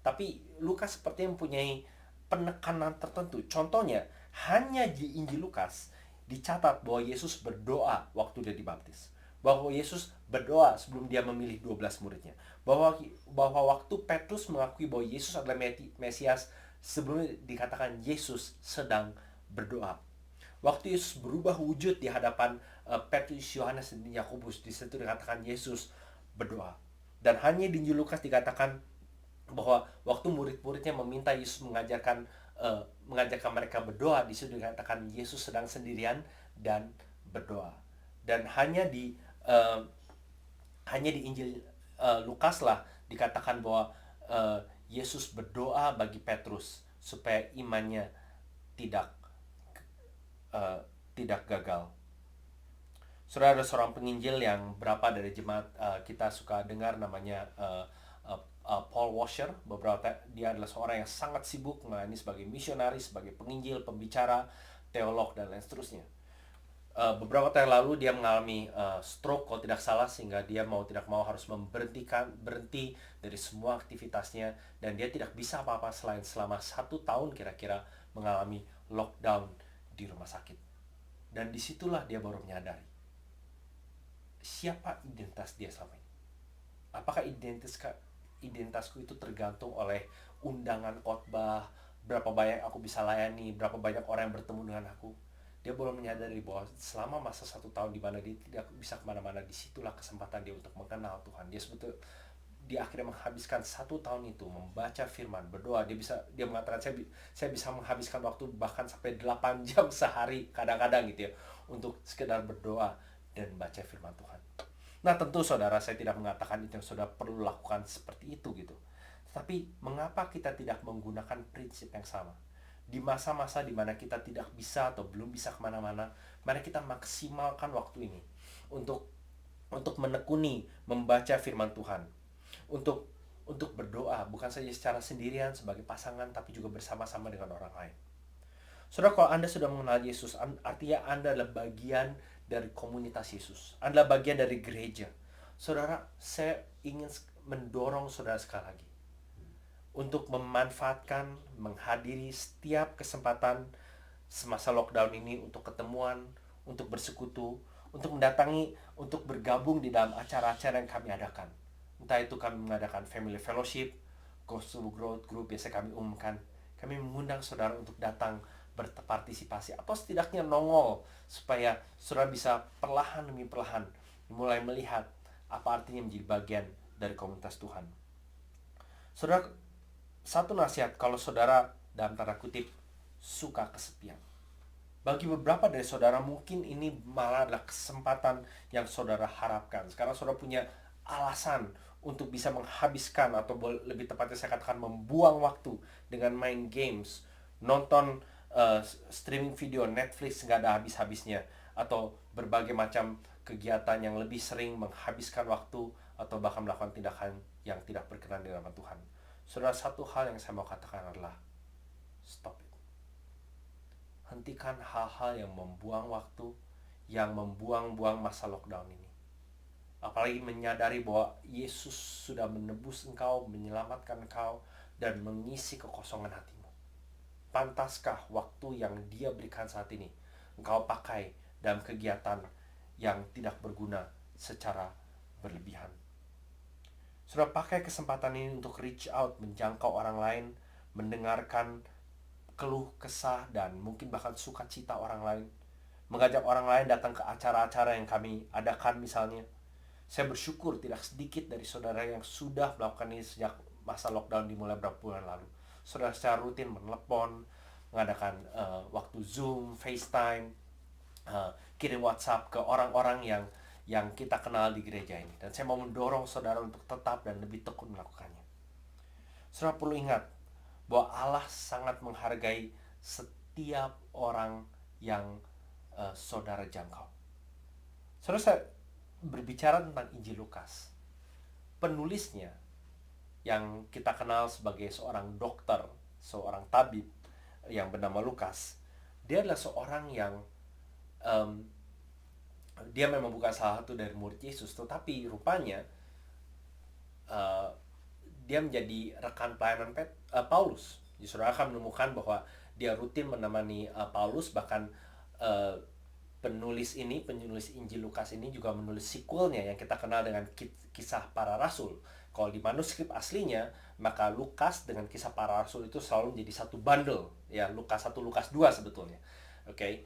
Speaker 2: Tapi Lukas sepertinya mempunyai penekanan tertentu. Contohnya, Hanya di Injil Lukas dicatat bahwa Yesus berdoa waktu dia dibaptis. Bahwa Yesus berdoa sebelum dia memilih 12 muridnya. Bahwa waktu Petrus mengakui bahwa Yesus adalah Mesias, sebelumnya dikatakan Yesus sedang berdoa. Waktu Yesus berubah wujud di hadapan Petrus, Yohanes, dan Yakobus, di situ dikatakan Yesus berdoa. Dan hanya di Injil Lukas dikatakan bahwa waktu murid-muridnya meminta Yesus mengajarkan mereka berdoa, di situ dikatakan Yesus sedang sendirian dan berdoa. Dan hanya di Injil Lukas lah dikatakan bahwa Yesus berdoa bagi Petrus supaya imannya tidak gagal. Saudara, ada seorang penginjil yang berapa dari jemaat kita suka dengar, namanya Paul Washer. Dia adalah seorang yang sangat sibuk melayani sebagai misionaris, sebagai penginjil, pembicara, teolog, dan lain seterusnya. Beberapa tahun lalu dia mengalami stroke kalau tidak salah, sehingga dia mau tidak mau harus berhenti dari semua aktivitasnya, dan dia tidak bisa apa-apa selain selama 1 tahun kira-kira mengalami lockdown di rumah sakit. Dan disitulah dia baru menyadari siapa identitas dia selama ini. Apakah identitasku itu tergantung oleh undangan khotbah, berapa banyak aku bisa layani, berapa banyak orang yang bertemu dengan aku. Dia belum menyadari bahwa selama masa 1 tahun di mana dia tidak bisa kemana-mana, disitulah kesempatan dia untuk mengenal Tuhan. Dia akhirnya menghabiskan 1 tahun itu membaca firman, berdoa. Dia mengatakan, saya bisa menghabiskan waktu bahkan sampai 8 jam sehari kadang-kadang gitu ya, untuk sekedar berdoa dan baca firman Tuhan. Nah, tentu saudara, saya tidak mengatakan itu yang saudara perlu lakukan seperti itu gitu. Tapi mengapa kita tidak menggunakan prinsip yang sama? Di masa-masa di mana kita tidak bisa atau belum bisa kemana-mana, mari kita maksimalkan waktu ini untuk menekuni membaca firman Tuhan, untuk berdoa, bukan saja secara sendirian sebagai pasangan, tapi juga bersama-sama dengan orang lain. Saudara, kalau Anda sudah mengenal Yesus, artinya Anda adalah bagian dari komunitas Yesus. Anda adalah bagian dari gereja. Saudara, saya ingin mendorong saudara sekali lagi untuk memanfaatkan, menghadiri setiap kesempatan semasa lockdown ini untuk ketemuan, untuk bersekutu, untuk mendatangi, untuk bergabung di dalam acara-acara yang kami adakan. Entah itu kami mengadakan family fellowship, gospel growth group, biasa kami umumkan. Kami mengundang saudara untuk datang berpartisipasi, atau setidaknya nongol, supaya saudara bisa perlahan demi perlahan mulai melihat apa artinya menjadi bagian dari komunitas Tuhan. Saudara, satu nasihat kalau saudara dalam tanda kutip suka kesepian. Bagi beberapa dari saudara mungkin ini malah adalah kesempatan yang saudara harapkan. Sekarang saudara punya alasan untuk bisa menghabiskan, atau lebih tepatnya saya katakan membuang waktu dengan main games, nonton streaming video Netflix nggak ada habis-habisnya, atau berbagai macam kegiatan yang lebih sering menghabiskan waktu, atau bahkan melakukan tindakan yang tidak berkenan di hadapan Tuhan. Saudara, satu hal yang saya mau katakan adalah stop it. Hentikan hal-hal yang membuang waktu, yang membuang-buang masa lockdown ini. Apalagi menyadari bahwa Yesus sudah menebus engkau, menyelamatkan engkau, dan mengisi kekosongan hatimu. Pantaskah waktu yang Dia berikan saat ini engkau pakai dalam kegiatan yang tidak berguna secara berlebihan? Sudah pakai kesempatan ini untuk reach out, menjangkau orang lain, mendengarkan keluh kesah dan mungkin bahkan sukacita orang lain, mengajak orang lain datang ke acara-acara yang kami adakan misalnya. Saya bersyukur tidak sedikit dari saudara yang sudah melakukan ini sejak masa lockdown dimulai beberapa bulan lalu. Saudara secara rutin menelepon, mengadakan waktu Zoom, FaceTime, kirim WhatsApp ke orang-orang yang kita kenal di gereja ini. Dan saya mau mendorong saudara untuk tetap dan lebih tekun melakukannya. Saudara perlu ingat bahwa Allah sangat menghargai setiap orang yang saudara jangkau. Saudara, saya berbicara tentang Injil Lukas. Penulisnya yang kita kenal sebagai seorang dokter, seorang tabib yang bernama Lukas, dia adalah seorang yang dia memang bukan salah satu dari murid Yesus, tetapi rupanya dia menjadi rekan pelayanan Paulus. Jadi saudara akan menemukan bahwa dia rutin menemani Paulus, bahkan penulis Injil Lukas ini juga menulis sequelnya yang kita kenal dengan kisah para rasul. Kalau di manuskrip aslinya, maka Lukas dengan kisah para rasul itu selalu menjadi satu bundle, ya, Lukas 1, Lukas 2 sebetulnya. Oke.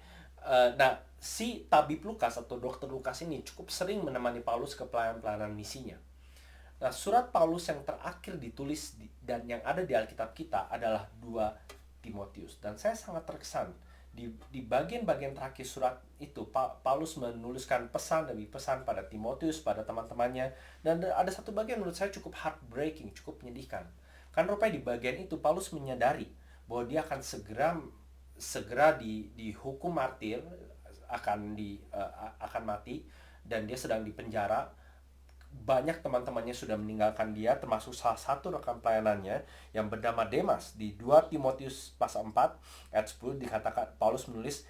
Speaker 2: Nah, si tabib Lukas atau dokter Lukas ini cukup sering menemani Paulus ke pelayanan misinya. Nah, surat Paulus yang terakhir ditulis dan yang ada di Alkitab kita adalah 2 Timotius. Dan saya sangat terkesan di bagian-bagian terakhir surat itu, Paulus menuliskan pesan demi pesan pada Timotius, pada teman-temannya. Dan ada satu bagian menurut saya cukup heartbreaking, cukup menyedihkan. Kan rupanya di bagian itu Paulus menyadari bahwa dia akan segera dihukum martir, akan mati, dan dia sedang di penjara. Banyak teman-temannya sudah meninggalkan dia, termasuk salah satu rekan pelayanannya yang bernama Demas. Di 2 Timotius pasal 4 ayat 10 dikatakan, Paulus menulis,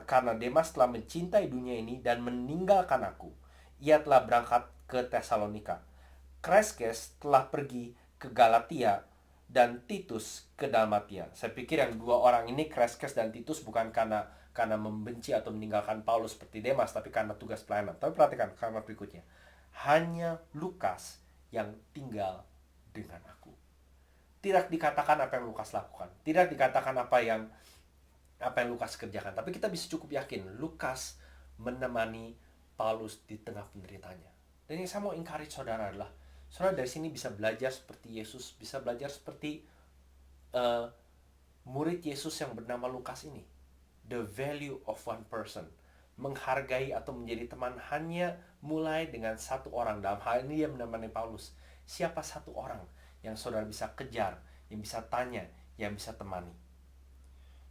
Speaker 2: karena Demas telah mencintai dunia ini dan meninggalkan aku, ia telah berangkat ke Tesalonika. Kreskes telah pergi ke Galatia dan Titus ke Dalmatia. Saya pikir yang 2 orang ini, Kreskes dan Titus, bukan karena membenci atau meninggalkan Paulus seperti Demas, tapi karena tugas pelayanan. Tapi perhatikan kalimat berikutnya. Hanya Lukas yang tinggal dengan aku. Tidak dikatakan apa yang Lukas lakukan, tidak dikatakan apa yang Lukas kerjakan, tapi kita bisa cukup yakin Lukas menemani Paulus di tengah penderitanya. Dan yang saya mau encourage saudara adalah, saudara dari sini bisa belajar seperti Yesus, bisa belajar seperti murid Yesus yang bernama Lukas ini. The value of one person. Menghargai atau menjadi teman hanya mulai dengan satu orang. Dalam hal ini dia menemani Paulus. Siapa satu orang yang saudara bisa kejar, yang bisa tanya, yang bisa temani?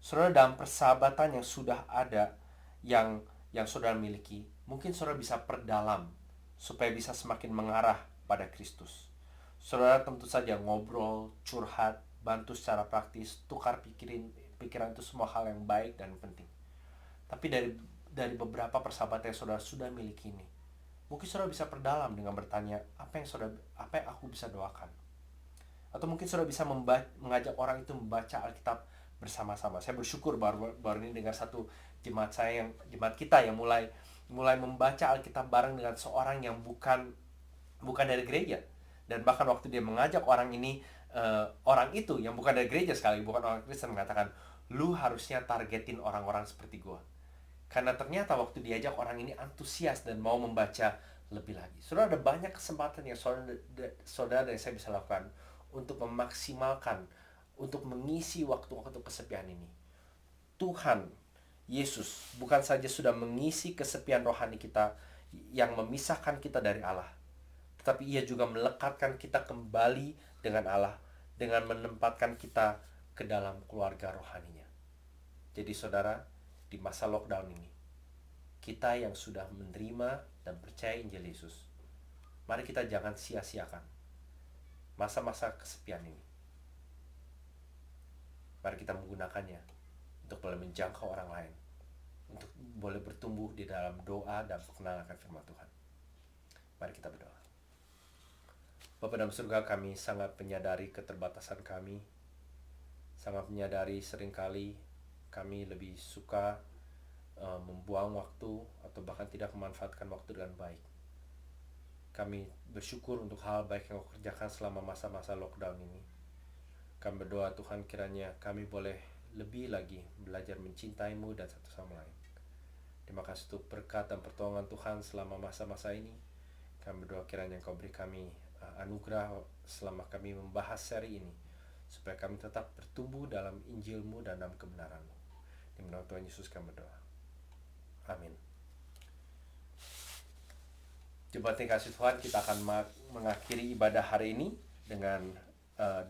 Speaker 2: Saudara, dalam persahabatan yang sudah ada, yang saudara miliki, mungkin saudara bisa perdalam supaya bisa semakin mengarah pada Kristus. Saudara tentu saja ngobrol, curhat, bantu secara praktis, tukar pikiran itu semua hal yang baik dan penting. Tapi dari beberapa persahabatan yang saudara sudah miliki ini, mungkin saudara bisa perdalam dengan bertanya, apa yang aku bisa doakan? Atau mungkin saudara bisa mengajak orang itu membaca Alkitab bersama-sama. Saya bersyukur baru ini dengar satu jemaat kita yang mulai membaca Alkitab bareng dengan seorang yang bukan dari gereja. Dan bahkan waktu dia mengajak orang itu yang bukan dari gereja sekali, bukan orang Kristen, mengatakan, lu harusnya targetin orang-orang seperti gua. Karena ternyata waktu diajak, orang ini antusias dan mau membaca lebih lagi. Saudara, ada banyak kesempatan yang saudara dan saya bisa lakukan untuk memaksimalkan, untuk mengisi waktu-waktu kesepian ini. Tuhan Yesus bukan saja sudah mengisi kesepian rohani kita yang memisahkan kita dari Allah, tetapi ia juga melekatkan kita kembali dengan Allah dengan menempatkan kita ke dalam keluarga rohaninya. Jadi saudara, di masa lockdown ini, kita yang sudah menerima dan percaya Injil Yesus, mari kita jangan sia-siakan masa-masa kesepian ini. Mari kita menggunakannya untuk boleh menjangkau orang lain, untuk boleh bertumbuh di dalam doa dan pengenalan akan firman Tuhan. Mari kita berdoa. Bapa dalam surga, kami sangat menyadari keterbatasan kami, sangat menyadari seringkali kami lebih suka membuang waktu atau bahkan tidak memanfaatkan waktu dengan baik. Kami bersyukur untuk hal baik yang kau kerjakan selama masa-masa lockdown ini. Kami berdoa Tuhan, kiranya kami boleh lebih lagi belajar mencintai-Mu dan satu sama lain. Terima kasih untuk berkat dan pertolongan Tuhan selama masa-masa ini. Kami berdoa kiranya Engkau beri kami anugerah selama kami membahas seri ini, supaya kami tetap bertumbuh dalam Injil-Mu dan dalam kebenaran-Mu. Di nama Tuhan Yesus kami berdoa. Amin. Jemaat yang kasih Tuhan, kita akan mengakhiri ibadah hari ini dengan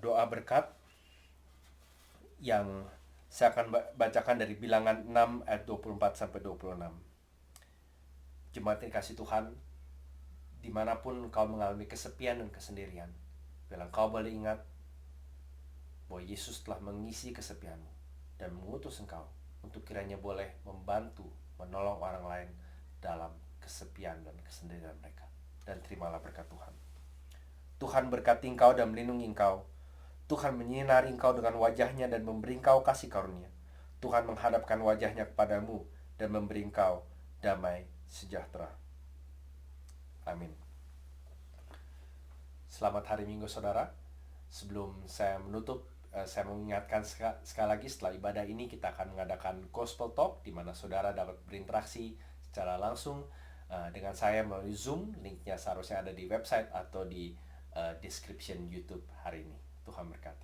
Speaker 2: doa berkat yang saya akan bacakan dari Bilangan 6 ayat 24-26. Jemaat yang kasih Tuhan, dimanapun kau mengalami kesepian dan kesendirian, bila kau boleh ingat bahwa Yesus telah mengisi kesepianmu dan mengutus engkau untuk kiranya boleh membantu, menolong orang lain dalam kesepian dan kesendirian mereka. Dan terimalah berkat Tuhan. Tuhan berkati engkau dan melindungi engkau. Tuhan menyinari engkau dengan wajahnya dan memberi engkau kasih karunia. Tuhan menghadapkan wajahnya kepadamu dan memberi engkau damai sejahtera. Amin. Selamat hari Minggu saudara. Sebelum saya menutup, saya mengingatkan sekali lagi, setelah ibadah ini kita akan mengadakan Gospel Talk, di mana saudara dapat berinteraksi secara langsung dengan saya melalui Zoom. Linknya seharusnya ada di website atau di description YouTube hari ini. Tuhan berkati.